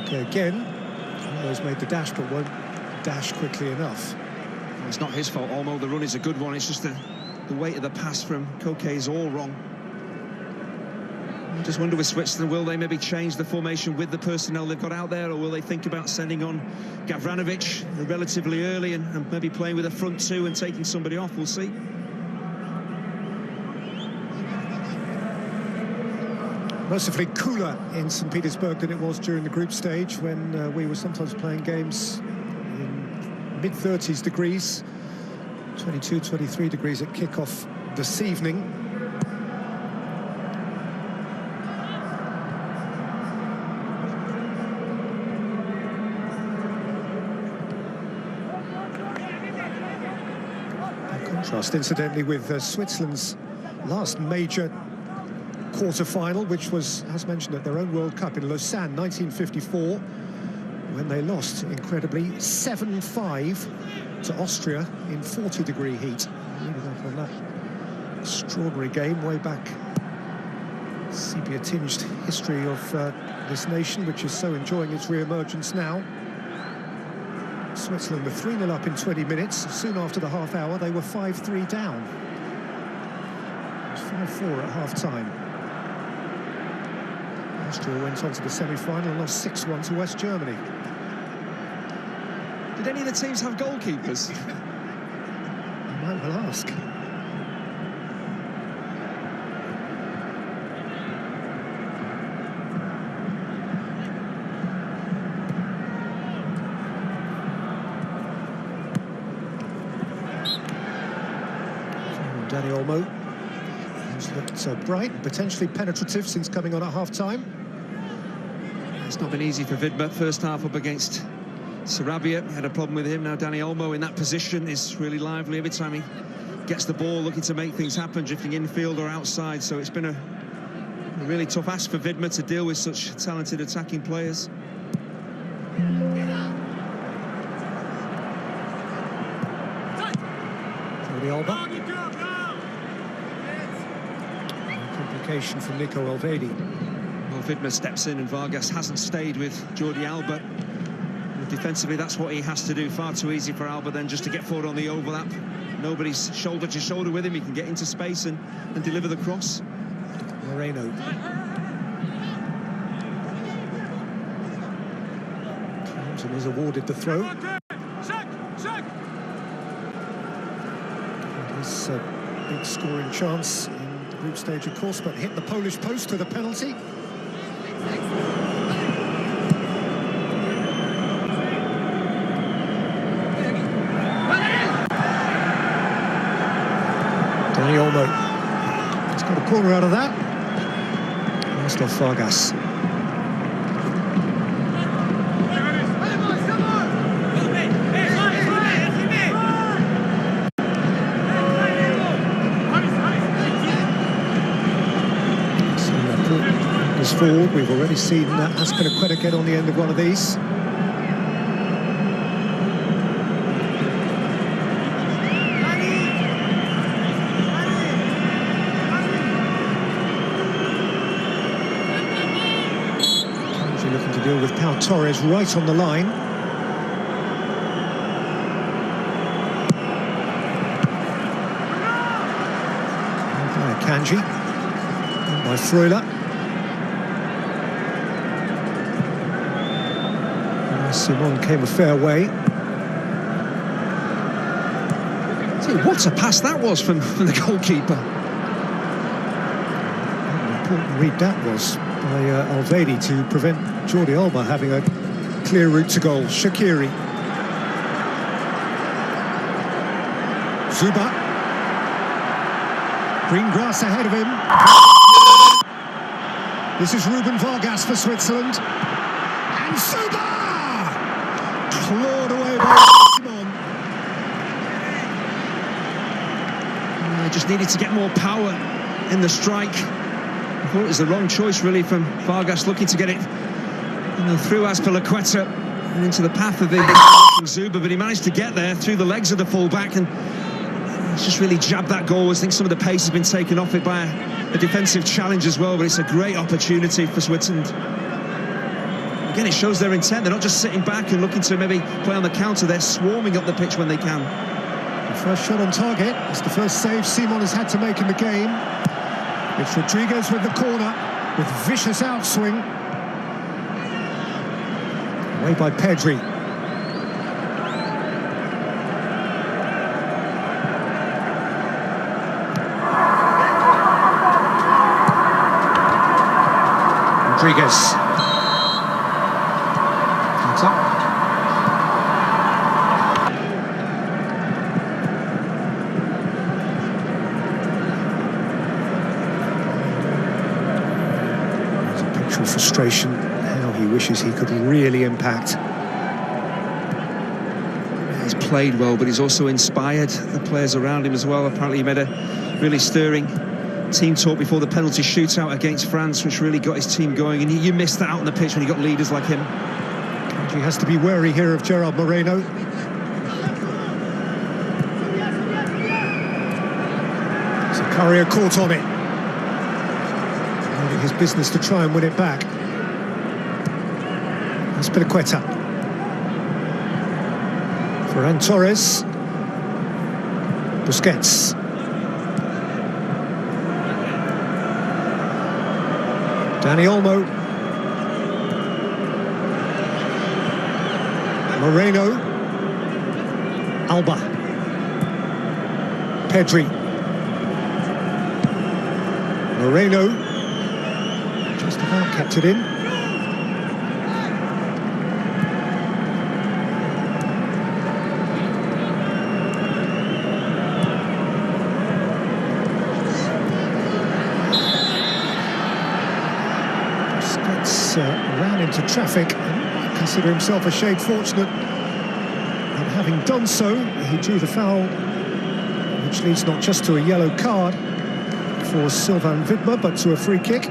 Okay, again. Olmo's made the dash, but won't dash quickly enough. Well, it's not his fault, Olmo. The run is a good one. It's just the weight of the pass from Coquet is all wrong. I just wonder with Switzerland, will they maybe change the formation with the personnel they've got out there, or will they think about sending on Gavranovic relatively early and maybe playing with a front 2 and taking somebody off? We'll see. Mercifully cooler in St. Petersburg than it was during the group stage, when we were sometimes playing games in mid-30s degrees, 22, 23 degrees at kick-off this evening. By contrast, incidentally, with Switzerland's last major quarter-final, which was, as mentioned, at their own World Cup in Lausanne, 1954, when they lost, incredibly, 7-5 to Austria in 40-degree heat. Reading up on that extraordinary game way back, sepia-tinged history of this nation, which is so enjoying its re-emergence now. Switzerland were 3-0 up in 20 minutes. Soon after the half hour, they were 5-3 down. It was 5-4 at half-time. Austria went on to the semi-final and lost 6-1 to West Germany. Did any of the teams have goalkeepers? You might well ask. Dani Olmo has looked bright, potentially penetrative since coming on at half-time. It's not been easy for Vidma. First half up against Sarabia, had a problem with him. Now Dani Olmo in that position is really lively every time he gets the ball, looking to make things happen, drifting infield or outside. So it's been a really tough ask for Vidma to deal with such talented attacking players. Jordi Alba. Complication from Nico Elvedi. Well, Vidma steps in and Vargas hasn't stayed with Jordi Alba. Defensively, that's what he has to do. Far too easy for Alba then just to get forward on the overlap. Nobody's shoulder to shoulder with him. He can get into space and deliver the cross. Moreno. Clinton is awarded the throw. This big scoring chance in the group stage, of course, but hit the Polish post with a penalty. Dani Olmo has got a corner out of that. Last off Vargas. Is forward. We've already seen Azpilicueta get on the end of one of these. Looking to deal with Pau Torres right on the line. By Kanji, and by Freuler. Simon came a fair way. What a pass that was from the goalkeeper. An important read that was by Elvedi to prevent Jordi Alba having a clear route to goal. Shaqiri. Zuba. Green grass ahead of him. This is Ruben Vargas for Switzerland. And Zuba! Clawed away by Simon. Just needed to get more power in the strike. I thought it was the wrong choice, really, from Vargas, looking to get it through Azpilicueta and into the path of the Zuba, but he managed to get there through the legs of the fullback and just really jabbed that goal. I think some of the pace has been taken off it by a defensive challenge as well, but it's a great opportunity for Switzerland. Again, it shows their intent. They're not just sitting back and looking to maybe play on the counter. They're swarming up the pitch when they can. The first shot on target. It's the first save Simon has had to make in the game. It's Rodriguez with the corner, with vicious outswing. Away by Pedri. Rodriguez. Hands up. There's a picture of frustration, how he wishes he could really impact. He's played well, but he's also inspired the players around him as well. Apparently he made a really stirring team talk before the penalty shootout against France, which really got his team going, and you missed that out on the pitch when you got leaders like him. He has to be wary here of Gerard Moreno. So Courier caught on it. Only his business to try and win it back. Azpilicueta. Ferran Torres. Busquets. Dani Olmo. Moreno. Alba. Pedri. Moreno. Just about kept it in. Ran into traffic and might consider himself a shade fortunate. And having done so, he drew the foul, which leads not just to a yellow card for Sylvain Widmer, but to a free kick.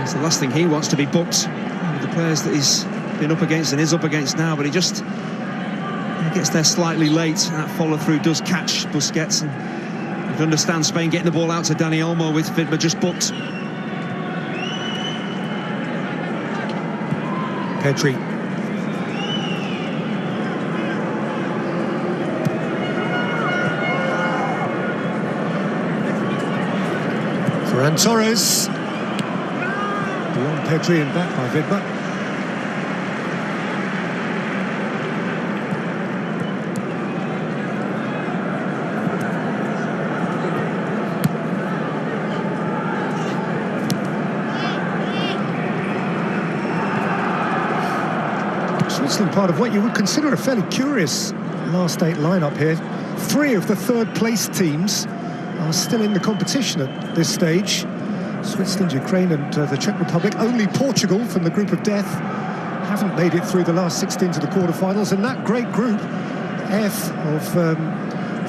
It's the last thing he wants to be booked with the players that he's been up against and is up against now, but he just gets there slightly late. That follow-through does catch Busquets, and you can understand Spain getting the ball out to Dani Olmo with Widmer just booked. Pedri. Ferran Torres. Beyond Pedri and back by Widmer. Switzerland, part of what you would consider a fairly curious last 8 lineup here. 3 of the third-place teams are still in the competition at this stage. Switzerland, Ukraine and the Czech Republic. Only Portugal from the group of death haven't made it through the last 16 to the quarterfinals. And that great group, F of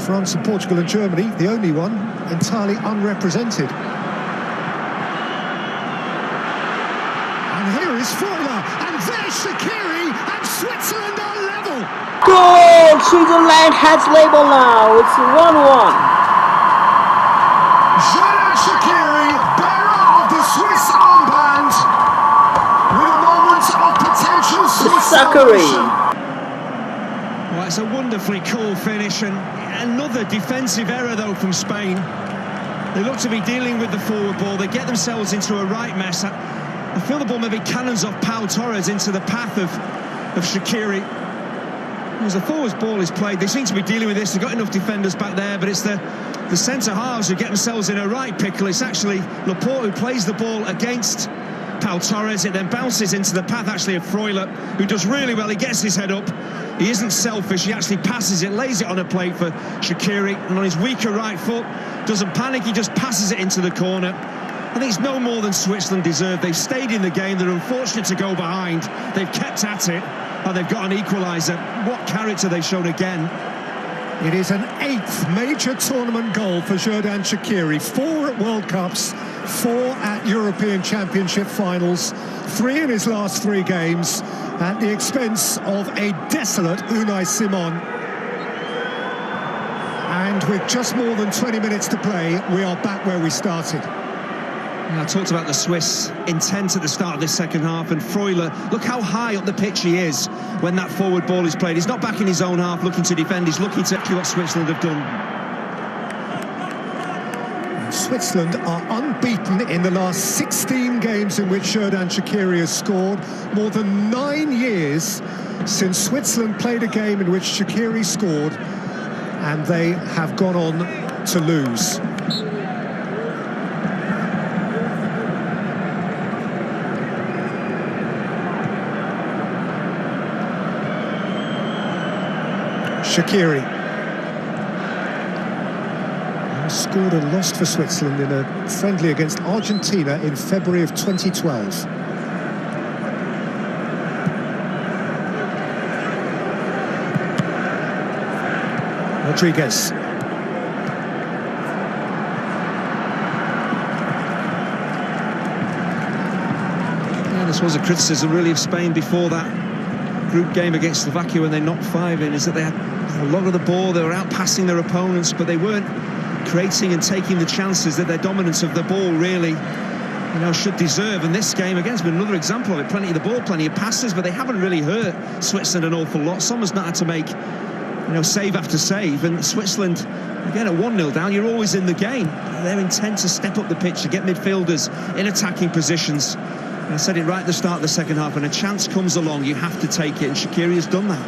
France and Portugal and Germany, the only one entirely unrepresented. And here is Freuler, and there's Shaqiri, and Switzerland are level. Goal! Switzerland has label now. It's 1-1. Shaqiri, bearer of the Swiss armband, with a moment of potential Swiss celebration. Well, it's a wonderfully cool finish, and another defensive error though from Spain. They look to be dealing with the forward ball. They get themselves into a right mess. I feel the ball maybe cannons off Pau Torres into the path of Shaqiri. As the forwards ball is played, they seem to be dealing with this. They've got enough defenders back there, but it's the centre-halves who get themselves in a right pickle. It's actually Laporte who plays the ball against Pau Torres. It then bounces into the path actually of Freuler, who does really well. He gets his head up. He isn't selfish. He actually passes it, lays it on a plate for Shaqiri, and on his weaker right foot, doesn't panic. He just passes it into the corner. I think it's no more than Switzerland deserve. They've stayed in the game. They're unfortunate to go behind. They've kept at it, and they've got an equaliser. What character they've shown again. It is an 8th major tournament goal for Xherdan Shaqiri. 4 at World Cups, 4 at European Championship finals, 3 in his last 3 games, at the expense of a desolate Unai Simon. And with just more than 20 minutes to play, we are back where we started. I talked about the Swiss intent at the start of this second half, and Freuler, look how high up the pitch he is when that forward ball is played. He's not back in his own half looking to defend, he's looking to do what Switzerland have done. Switzerland are unbeaten in the last 16 games in which Xherdan Shaqiri has scored. More than 9 years since Switzerland played a game in which Shaqiri scored, and they have gone on to lose. Shaqiri. Scored and lost for Switzerland in a friendly against Argentina in February of 2012. Rodriguez. Yeah, this was a criticism really of Spain before that group game against Slovakia when they knocked 5 in, is that they had a lot of the ball, they were out passing their opponents, but they weren't creating and taking the chances that their dominance of the ball really, should deserve. And this game, again, has been another example of it. Plenty of the ball, plenty of passes, but they haven't really hurt Switzerland an awful lot. Sommer's not had to make, save after save. And Switzerland, again, at 1-0 down, you're always in the game. They're intent to step up the pitch, to get midfielders in attacking positions. I said it right at the start of the second half, when a chance comes along, you have to take it, and Shaqiri has done that.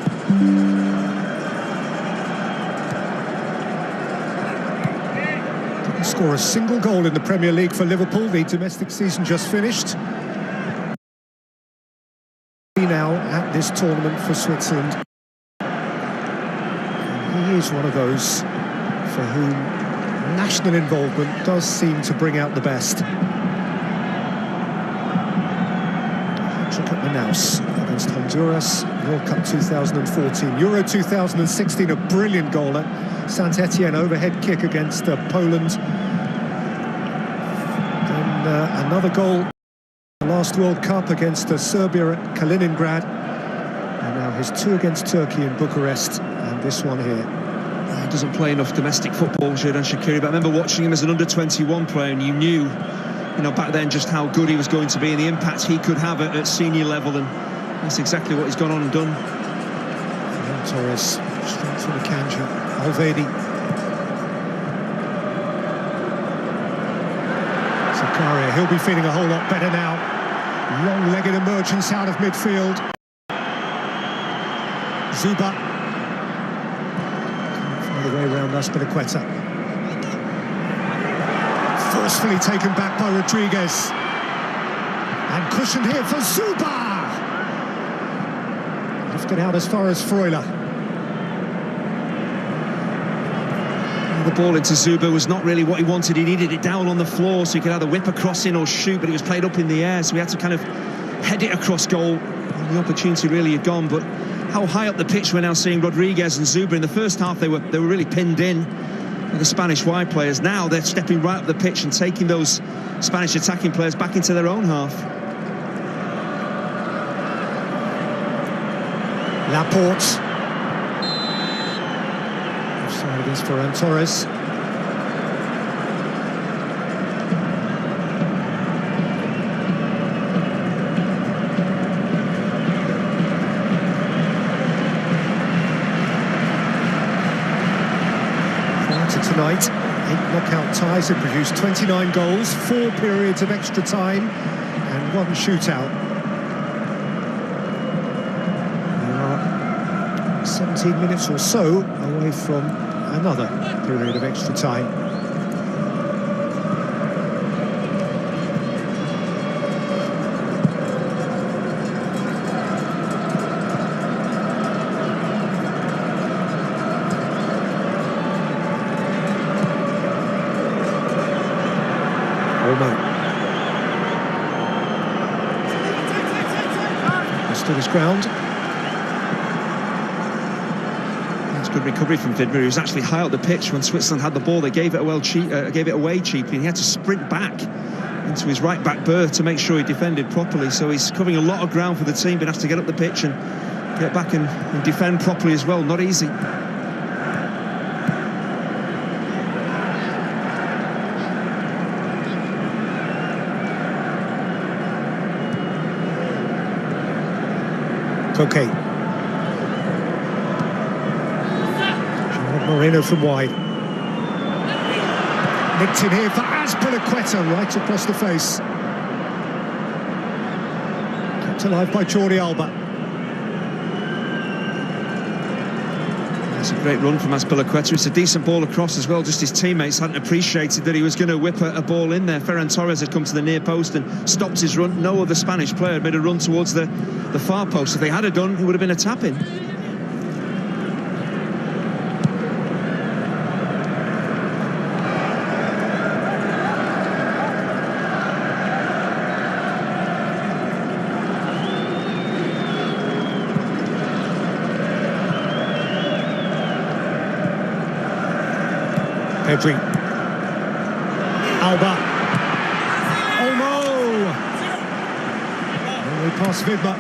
Score a single goal in the Premier League for Liverpool. The domestic season just finished. Now at this tournament for Switzerland. And he is one of those for whom national involvement does seem to bring out the best. Hat-trick at Manaus against Honduras, World Cup 2014. Euro 2016, a brilliant goal at Saint-Etienne, overhead kick against Poland. Then another goal last World Cup against Serbia at Kaliningrad, and now his 2 against Turkey in Bucharest, and this one here. He doesn't play enough domestic football, Xherdan Shaqiri, but I remember watching him as an under-21 player, and you knew, back then just how good he was going to be and the impact he could have at senior level, and that's exactly what he's gone on and done. Torres, straight from the Kanji. Alvedi. Zakaria, he'll be feeling a whole lot better now. Long-legged emergence out of midfield. Zuba. Can't find a way around Azpilicueta. Forcefully taken back by Rodriguez. And cushioned here for Zuba. Lifted out as far as Freuler. The ball into Zuba was not really what he wanted. He needed it down on the floor so he could either whip a cross in or shoot, but it was played up in the air, so he had to kind of head it across goal. And the opportunity really had gone, but how high up the pitch we're now seeing Rodriguez and Zuba. In the first half they were really pinned in with the Spanish wide players. Now they're stepping right up the pitch and taking those Spanish attacking players back into their own half. Laporte. Offside against Ferran Torres. Tonight, 8 knockout ties have produced 29 goals, 4 periods of extra time and 1 shootout. We are 17 minutes or so away from another period of extra time. Stood his ground. That's good recovery from Vidmer. He was actually high up the pitch when Switzerland had the ball. They gave it away cheaply. He had to sprint back into his right back berth to make sure he defended properly. So he's covering a lot of ground for the team, but has to get up the pitch and get back and defend properly as well. Not easy. Okay. Moreno from wide. Nicked in here for Azpilicueta, right across the face. Kept alive by Jordi Alba. That's a great run from Azpilicueta. It's a decent ball across as well. Just his teammates hadn't appreciated that he was going to whip a ball in there. Ferran Torres had come to the near post and stopped his run. No other Spanish player had made a run towards the far post. If they had done, it would have been a tap-in. Pedri. Alba. Olmo! Only past Vidma.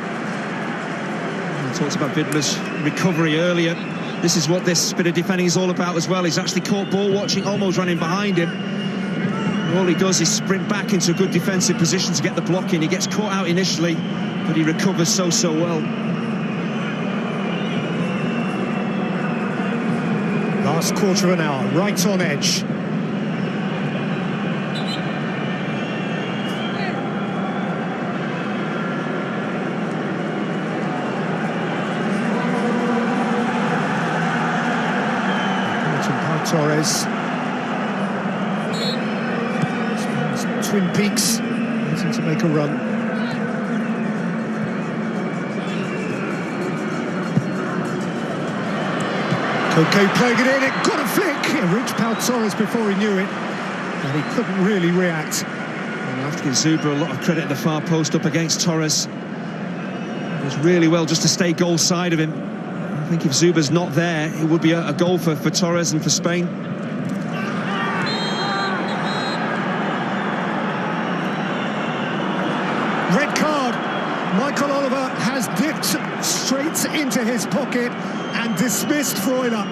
We talked about Vidma's recovery earlier. This is what this bit of defending is all about as well. He's actually caught ball watching, almost running behind him. All he does is sprint back into a good defensive position to get the block in. He gets caught out initially, but he recovers so well. Last quarter of an hour, right on edge. Torres. Twin Peaks wanting to make a run. Koke playing it in, it got a flick! It reached Pau Torres before he knew it, and he couldn't really react. And I have to give Zuba a lot of credit at the far post up against Torres. It was really well just to stay goal side of him. I think if Zuba's not there, it would be a goal for Torres and for Spain. Red card. Michael Oliver has dipped straight into his pocket and dismissed Freuler,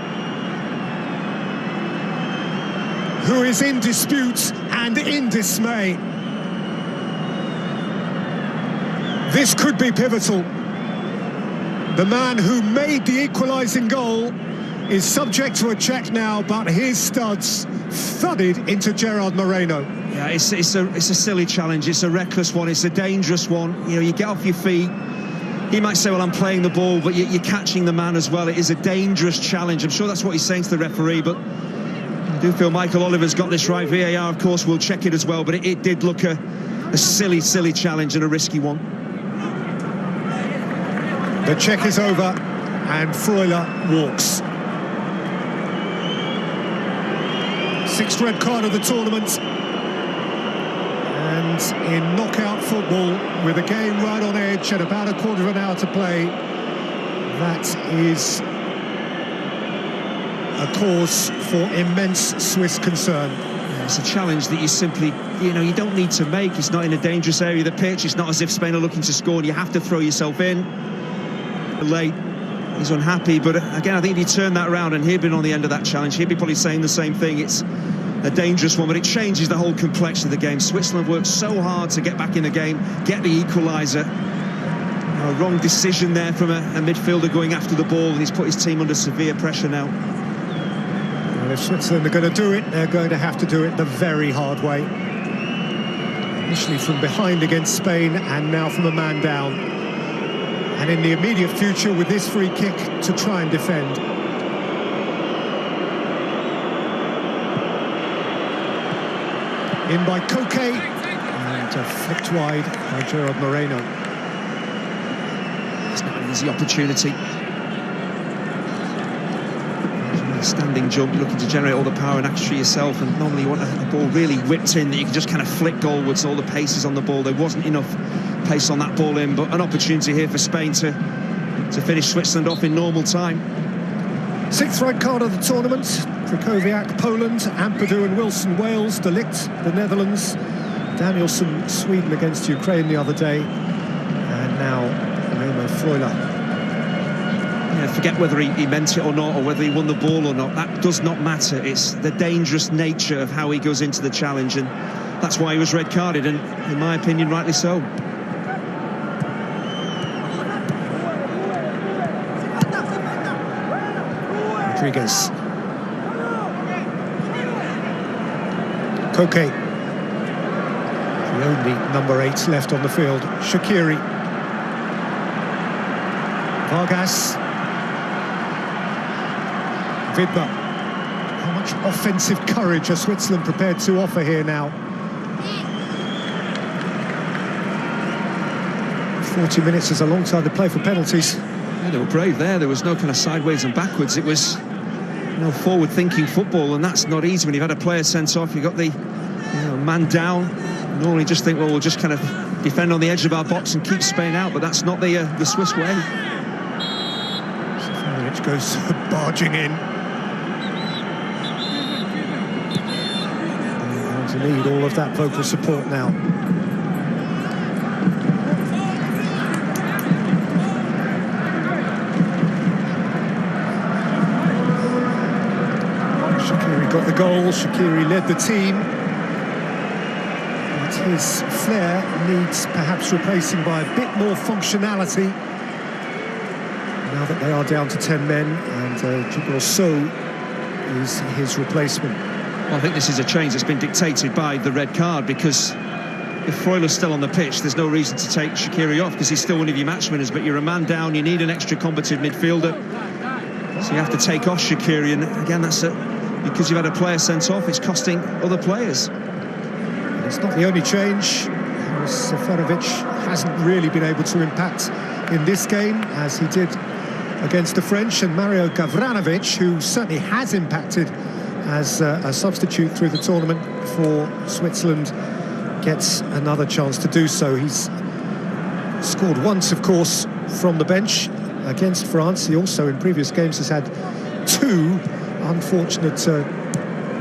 who is in dispute and in dismay. This could be pivotal. The man who made the equalising goal is subject to a check now, but his studs thudded into Gerard Moreno. Yeah, it's a silly challenge. It's a reckless one. It's a dangerous one. You know, you get off your feet. He might say, well, I'm playing the ball, but you're catching the man as well. It is a dangerous challenge. I'm sure that's what he's saying to the referee, but I do feel Michael Oliver's got this right. VAR, of course, will check it as well, but it did look a silly challenge and a risky one. The check is over, and Freuler walks. Sixth red card of the tournament. And in knockout football, with a game right on edge and about a quarter of an hour to play, that is a cause for immense Swiss concern. Yeah, it's a challenge that you simply, you don't need to make. It's not in a dangerous area of the pitch. It's not as if Spain are looking to score and you have to throw yourself in. Late, he's unhappy, but again, I think if you turn that around and he'd been on the end of that challenge, he'd be probably saying the same thing. It's a dangerous one, but it changes the whole complexion of the game. Switzerland worked so hard to get back in the game, get the equaliser. A wrong decision there from a midfielder going after the ball, and he's put his team under severe pressure now. Well, if Switzerland are going to do it, they're going to have to do it the very hard way. Initially from behind against Spain, and now from a man down. And in the immediate future, with this free kick to try and defend. In by Koke, and flicked wide by Gerard Moreno. It's not an easy opportunity. Standing jump, looking to generate all the power and actually yourself, and normally you want a ball really whipped in that you can just kind of flick goalwards. All the pace is on the ball. There wasn't enough pace on that ball in, but an opportunity here for Spain to finish Switzerland off in normal time. Sixth red card of the tournament. Krychowiak, Poland, Ampadu and Wilson, Wales, De Ligt, the Netherlands, Danielson, Sweden against Ukraine the other day, and now Remo Freuler. Yeah, forget whether he meant it or not, or whether he won the ball or not. That does not matter. It's the dangerous nature of how he goes into the challenge, and that's why he was red carded, and in my opinion, rightly so. Rodriguez. Koke. The only number 8 left on the field. Shaqiri. Vargas. Vidma. How much offensive courage are Switzerland prepared to offer here now? 40 minutes is a long time to play for penalties. Yeah, they were brave there. There was no kind of sideways and backwards. It was forward-thinking football, and that's not easy when you've had a player sent off. You've got the man down. You normally just think, well, we'll just kind of defend on the edge of our box and keep Spain out, but that's not the Swiss way. Seferovic goes barging in. need all of that vocal support now. Shaqiri got the goal, Shaqiri led the team. But his flair needs perhaps replacing by a bit more functionality. Now that they are down to 10 men, and Djibril Sow is his replacement. Well, I think this is a change that's been dictated by the red card, because if Freuler's still on the pitch, there's no reason to take Shaqiri off, because he's still one of your match winners, but you're a man down, you need an extra combative midfielder. So you have to take off Shaqiri, and again, that's because you've had a player sent off, it's costing other players. It's not the only change. Seferovic hasn't really been able to impact in this game as he did against the French, and Mario Gavranovic, who certainly has impacted as a substitute through the tournament for Switzerland, gets another chance to do so. He's scored once, of course, from the bench against France. He also, in previous games, has had two unfortunate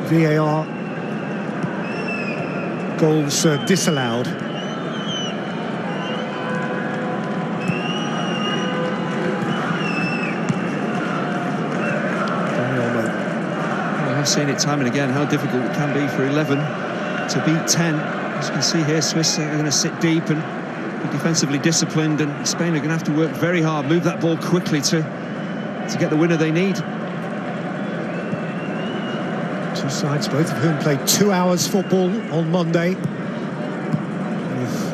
VAR goals disallowed. I've seen it time and again how difficult it can be for 11 to beat 10. As you can see here, Swiss are going to sit deep and be defensively disciplined, and Spain are going to have to work very hard, move that ball quickly to get the winner they need. Two sides, both of whom played 2 hours football on Monday, with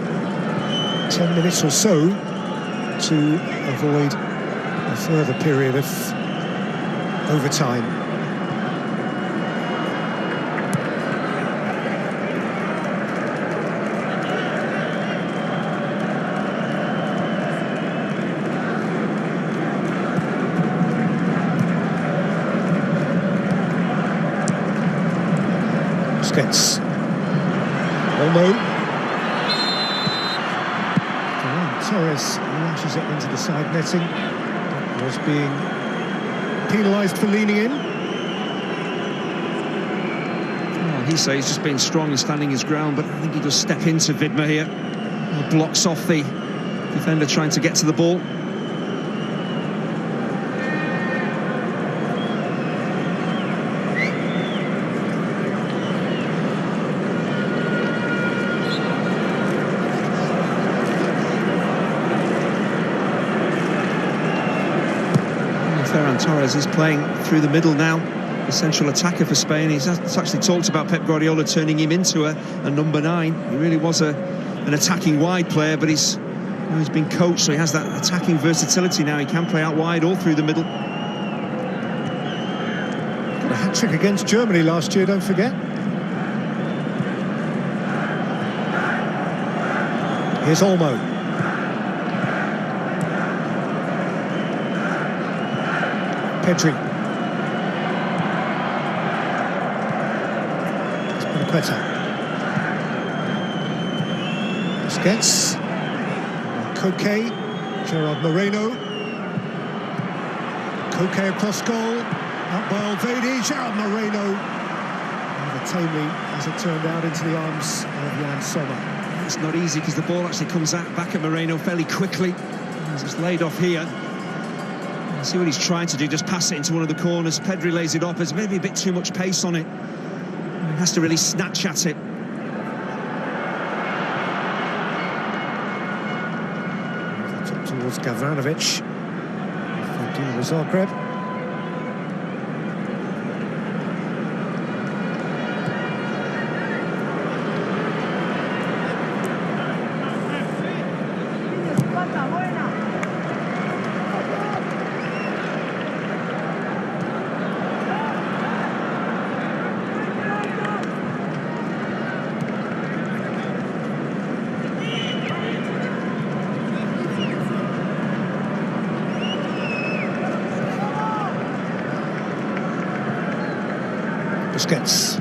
10 minutes or so to avoid a further period of overtime. Busquets. Olmo. Torres lashes it into the side netting. Was being penalised for leaning in. Oh, he says he's just been strong and standing his ground, but I think he does step into Vidma here. He blocks off the defender trying to get to the ball. Ferran Torres is playing through the middle now, the central attacker for Spain. He's actually talked about Pep Guardiola turning him into a number 9. He really was an attacking wide player, but he's been coached, so he has that attacking versatility now. He can play out wide all through the middle. Got a hat-trick against Germany last year, don't forget. Here's Olmo. Pedri. Spinaqueta. Busquets. Koke. Gerard Moreno. Koke across goal. Up by Alvedi. Gerard Moreno. Rather tamely, as it turned out, into the arms of Jan Sommer. It's not easy because the ball actually comes back at Moreno fairly quickly. He's just laid off here. See what he's trying to do, just pass it into one of the corners. Pedri lays it off. There's maybe a bit too much pace on it. He has to really snatch at it. Up towards Gavranovic. Dinamo Zagreb. Busquets.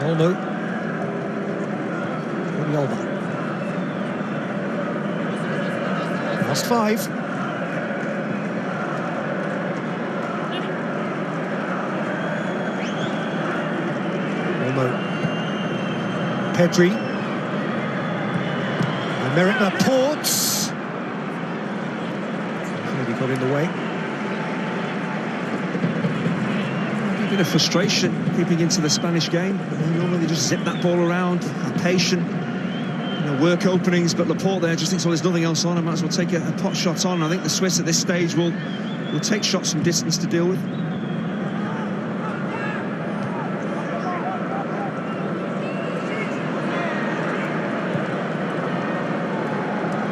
Olmo. Olmo. Last 5. Pedri. Merritt Laporte. Really got in the way. A bit of frustration creeping into the Spanish game. Normally they just zip that ball around, are patient, work openings, but Laporte there just thinks, well, there's nothing else on, I might as well take a pot shot on. I think the Swiss at this stage will take shots from distance to deal with.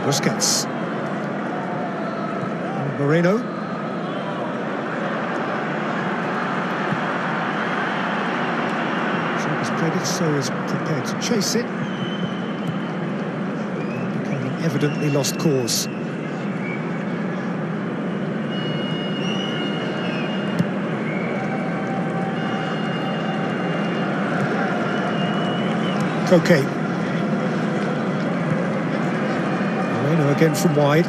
Busquets. Moreno. Has played it, so is prepared to chase it. Becoming evidently lost cause. Koke. Moreno again from wide.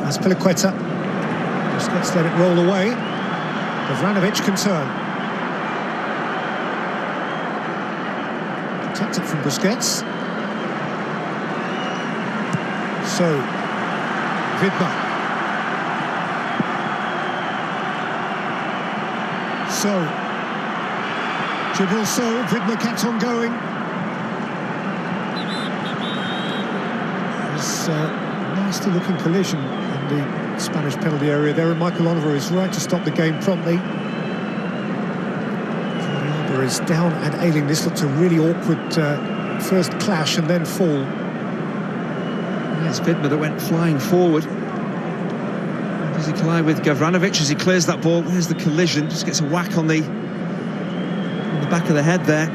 As Piliqueta. Busquets let it roll away. Gavranovic can turn. Protected from Busquets. So, Vidma. So, dribble so, Vidma kept on going. There's a nasty looking collision in the Spanish penalty area there, and Michael Oliver is right to stop the game promptly. Is down and ailing. This looked a really awkward first clash and then fall. Yes, Vidma that went flying forward. Does he collide with Gavranovic as he clears that ball? There's the collision, just gets a whack on the back of the head there.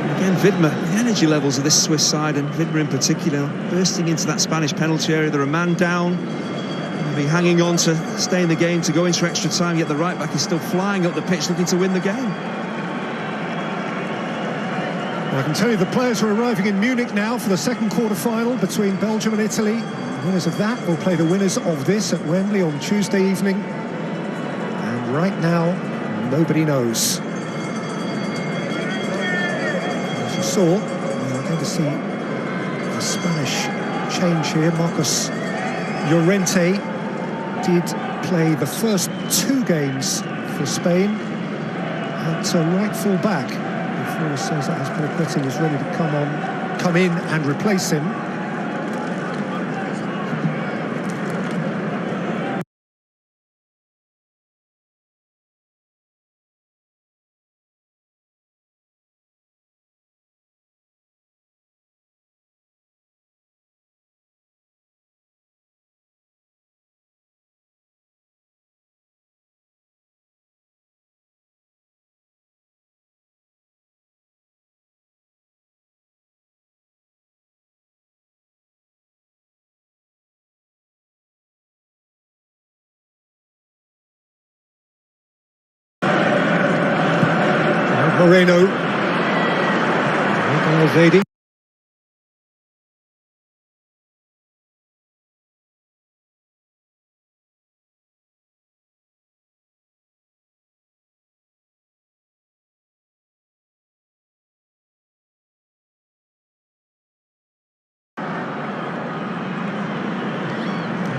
And again, Vidma, the energy levels of this Swiss side, and Vidma in particular, bursting into that Spanish penalty area. They're a man down. Be hanging on to stay in the game, to go into extra time, yet the right back is still flying up the pitch looking to win the game. Well, I can tell you the players are arriving in Munich now for the second quarter-final between Belgium and Italy. The winners of that will play the winners of this at Wembley on Tuesday evening. And right now, nobody knows. As you saw, we're going to see a Spanish change here. Marcos Llorente did play the first two games for Spain at right full back before Cesar Azpilicueta was ready to come in and replace him. Moreno. Zadi.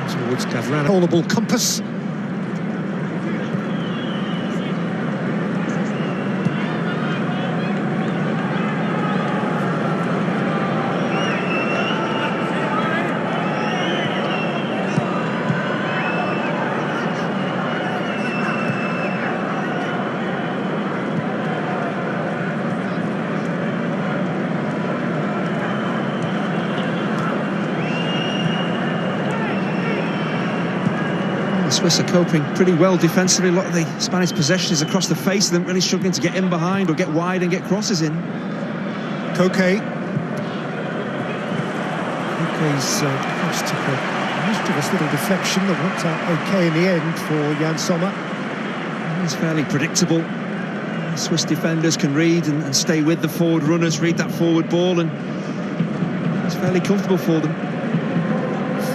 Towards Gavranovic. Callable compass. Swiss are coping pretty well defensively. A lot of the Spanish possession is across the face of them, really struggling to get in behind or get wide and get crosses in. Koke. Koke's just took a mischievous little deflection that worked out okay in the end for Jan Sommer. It's fairly predictable. Swiss defenders can read and stay with the forward runners, read that forward ball, and it's fairly comfortable for them.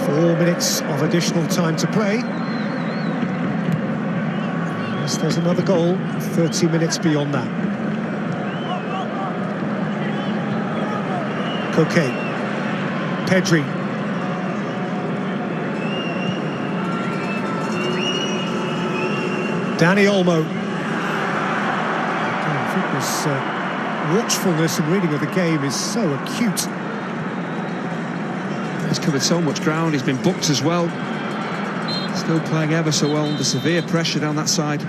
4 minutes of additional time to play. There's another goal, 30 minutes beyond that. Koke. Pedri. Danny Olmo. Again, fitness, watchfulness and reading of the game is so acute. He's covered so much ground, he's been booked as well. Still playing ever so well under severe pressure down that side.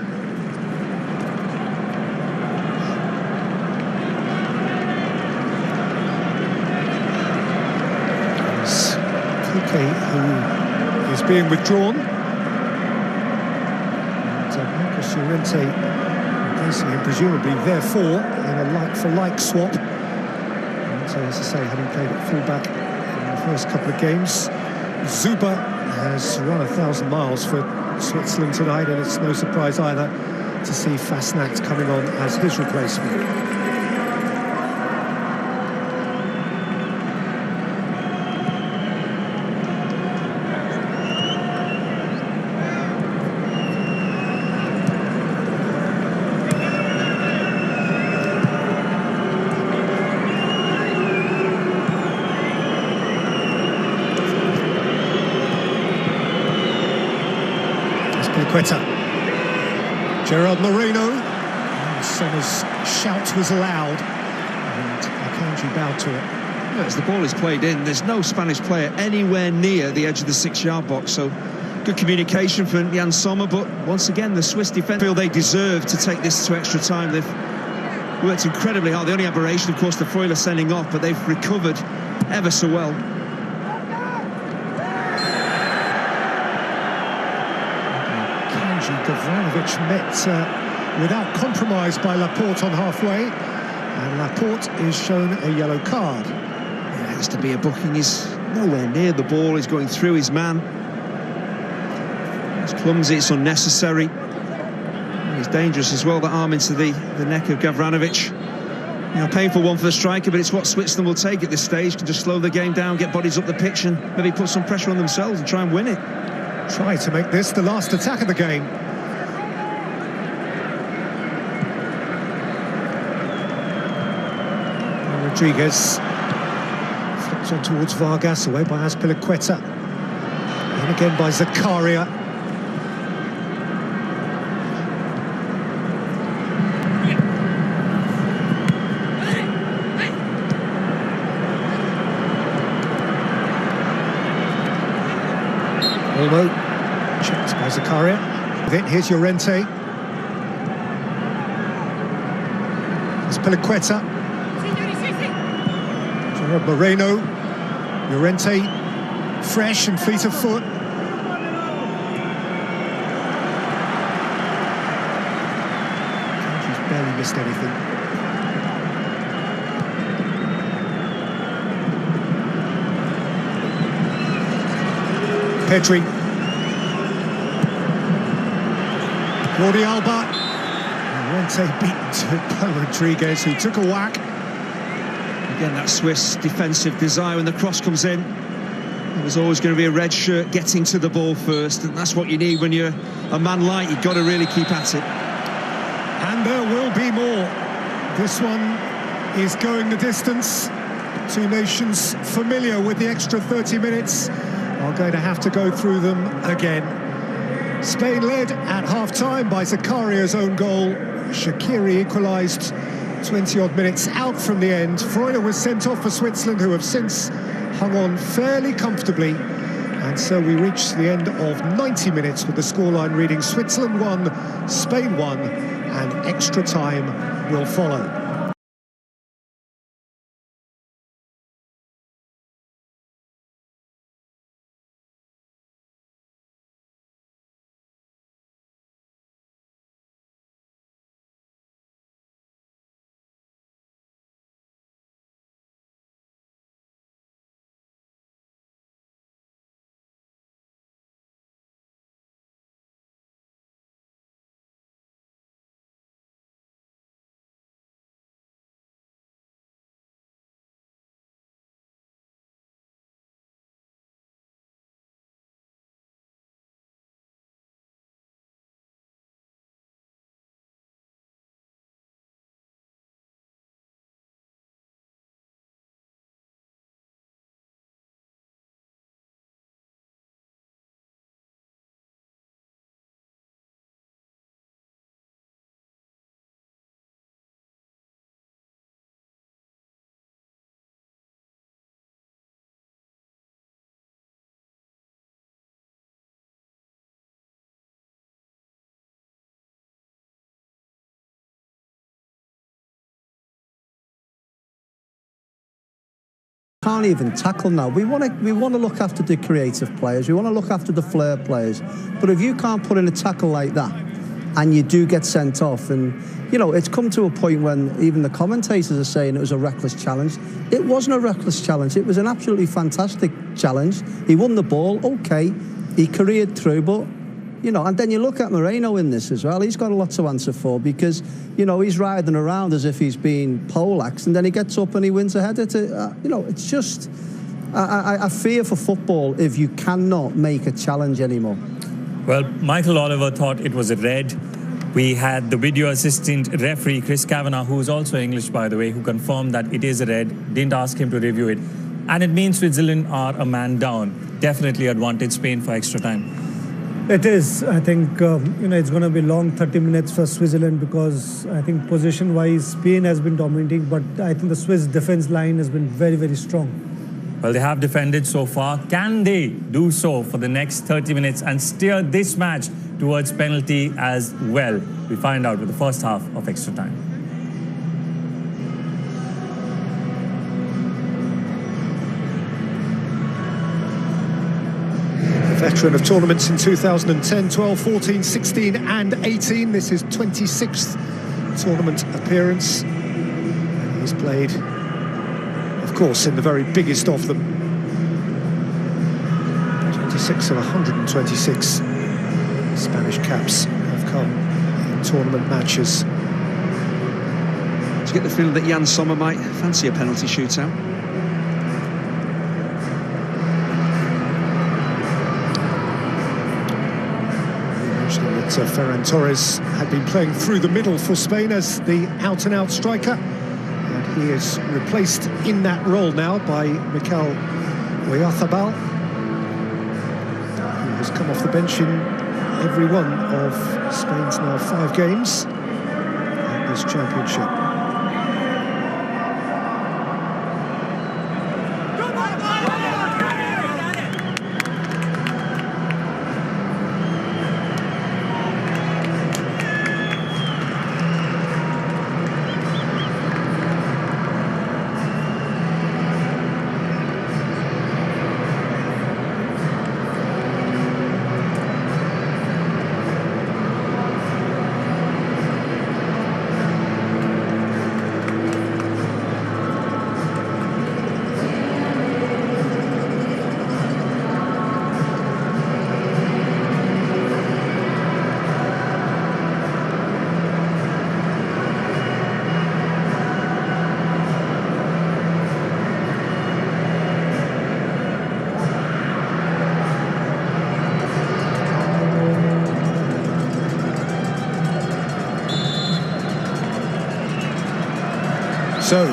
It's Koke who is being withdrawn. Marcus Llorente replacing him, presumably, therefore, in a like-for-like swap. And as I say, having played at full-back in the first couple of games, Zuba has run 1,000 miles for Switzerland tonight, and it's no surprise either to see Fasnacht coming on as his replacement. Gerard Moreno. Senna's shout was loud, and Akanji bowed to it. As the ball is played in, there's no Spanish player anywhere near the edge of the 6-yard box, so good communication from Jan Sommer, but once again the Swiss defence feel they deserve to take this to extra time. They've worked incredibly hard. The only aberration, of course, the Freuler sending off, but they've recovered ever so well. Gavranovic met without compromise by Laporte on halfway, and Laporte is shown a yellow card. It has to be a booking. He's nowhere near the ball. He's going through his man. It's clumsy, it's unnecessary. He's dangerous as well, that arm into the neck of Gavranovic. You know, painful one for the striker, but it's what Switzerland will take at this stage. Can just slow the game down, get bodies up the pitch, and maybe put some pressure on themselves and try and win it. Try to make this the last attack of the game. Rodriguez flips on towards Vargas, away by Azpilicueta. And again by Zakaria. Olmo, checked by Zakaria. Then here's Llorente. Azpilicueta. Gerard Moreno. Llorente, fresh and fleet of foot. He's barely missed anything. Pedri. Jordi Alba. Llorente beaten by Rodriguez, who took a whack. Again, that Swiss defensive desire when the cross comes in. There was always going to be a red shirt getting to the ball first, and that's what you need when you're a man light. You've got to really keep at it. And there will be more. This one is going the distance. Two nations familiar with the extra 30 minutes are going to have to go through them again. Spain led at half-time by Zakaria's own goal. Shaqiri equalised 20-odd minutes out from the end. Freuler was sent off for Switzerland, who have since hung on fairly comfortably. And so we reached the end of 90 minutes with the scoreline reading Switzerland 1, Spain 1, and extra time will follow. Can't even tackle now. We want to look after the creative players. We want to look after the flair players. But if you can't put in a tackle like that, and you do get sent off, and you know it's come to a point when even the commentators are saying it was a reckless challenge. It wasn't a reckless challenge. It was an absolutely fantastic challenge. He won the ball. Okay, he careered through, but. You know, and then you look at Moreno in this as well. He's got a lot to answer for because, you know, he's riding around as if he's been poleaxed, and then he gets up and he wins a header. You know, it's just... I fear for football if you cannot make a challenge anymore. Well, Michael Oliver thought it was a red. We had the video assistant referee, Chris Kavanagh, who's also English, by the way, who confirmed that it is a red. Didn't ask him to review it. And it means Switzerland are a man down. Definitely advantage Spain for extra time. It is. I think, you know, it's going to be long 30 minutes for Switzerland because I think position-wise, Spain has been dominating, but I think the Swiss defense line has been very, very strong. Well, they have defended so far. Can they do so for the next 30 minutes and steer this match towards penalty as well? We find out with the first half of extra time. Veteran of tournaments in 2010, 12, 14, 16 and 18. This is 26th tournament appearance. And he's played, of course, in the very biggest of them. 26 of 126 Spanish caps have come in tournament matches. Do you get the feeling that Jan Sommer might fancy a penalty shootout? Ferran Torres had been playing through the middle for Spain as the out-and-out striker, and he is replaced in that role now by Mikel Oyarzabal, who has come off the bench in every one of Spain's now 5 games at this championship. So,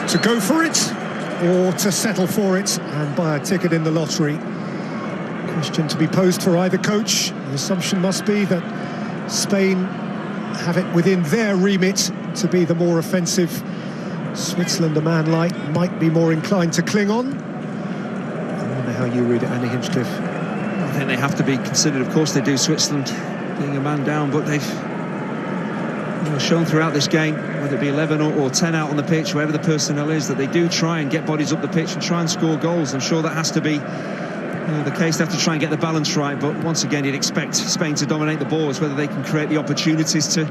to go for it or to settle for it and buy a ticket in the lottery? Question to be posed for either coach. The assumption must be that Spain have it within their remit to be the more offensive. Switzerland, a man like, might be more inclined to cling on. I wonder how you read it, Andy Hinchcliffe. I think they have to be considered, of course they do, Switzerland being a man down, but they've shown throughout this game, whether it be 11 or 10 out on the pitch, wherever the personnel is, that they do try and get bodies up the pitch and try and score goals. I'm sure that has to be the case. They have to try and get the balance right, but once again you'd expect Spain to dominate the ball. It's whether they can create the opportunities to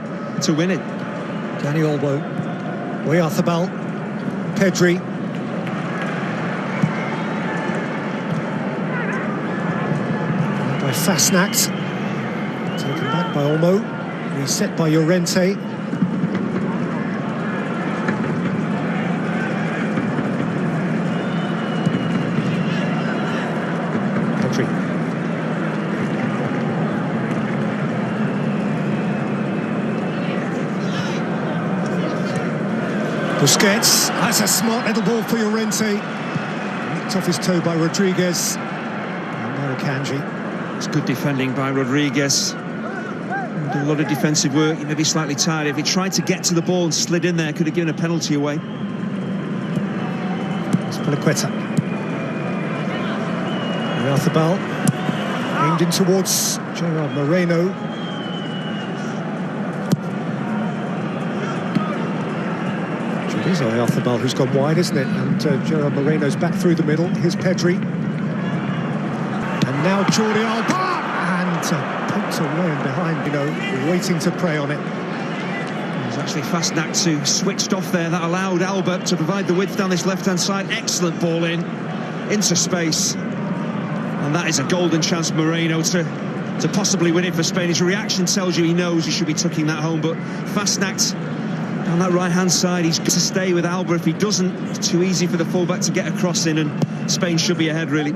win it. Danny Olmo, Oyarzabal, Pedri, by Fasnacht, taken back by Olmo, reset by Llorente. Busquets, that's a smart little ball for Llorente. Nicked off his toe by Rodriguez. And now Akanji. It's good defending by Rodriguez. Did a lot of defensive work. He may be slightly tired. If he tried to get to the ball and slid in there, could have given a penalty away. It's Palaqueta. Oyarzabal aimed in towards Gerard Moreno. It's off the ball who's gone wide, isn't it? And Gerard Moreno's back through the middle. Here's Pedri. And now Jordi Alba! And poked away and behind, you know, waiting to prey on it. It was actually Fastnacht who switched off there. That allowed Albert to provide the width down this left-hand side. Excellent ball into space. And that is a golden chance for Moreno to possibly win it for Spain. His reaction tells you he knows he should be tucking that home, but Fastnacht on that right-hand side, he's got to stay with Alba. If he doesn't, it's too easy for the fullback to get a cross in, and Spain should be ahead, really.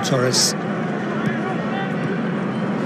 Torres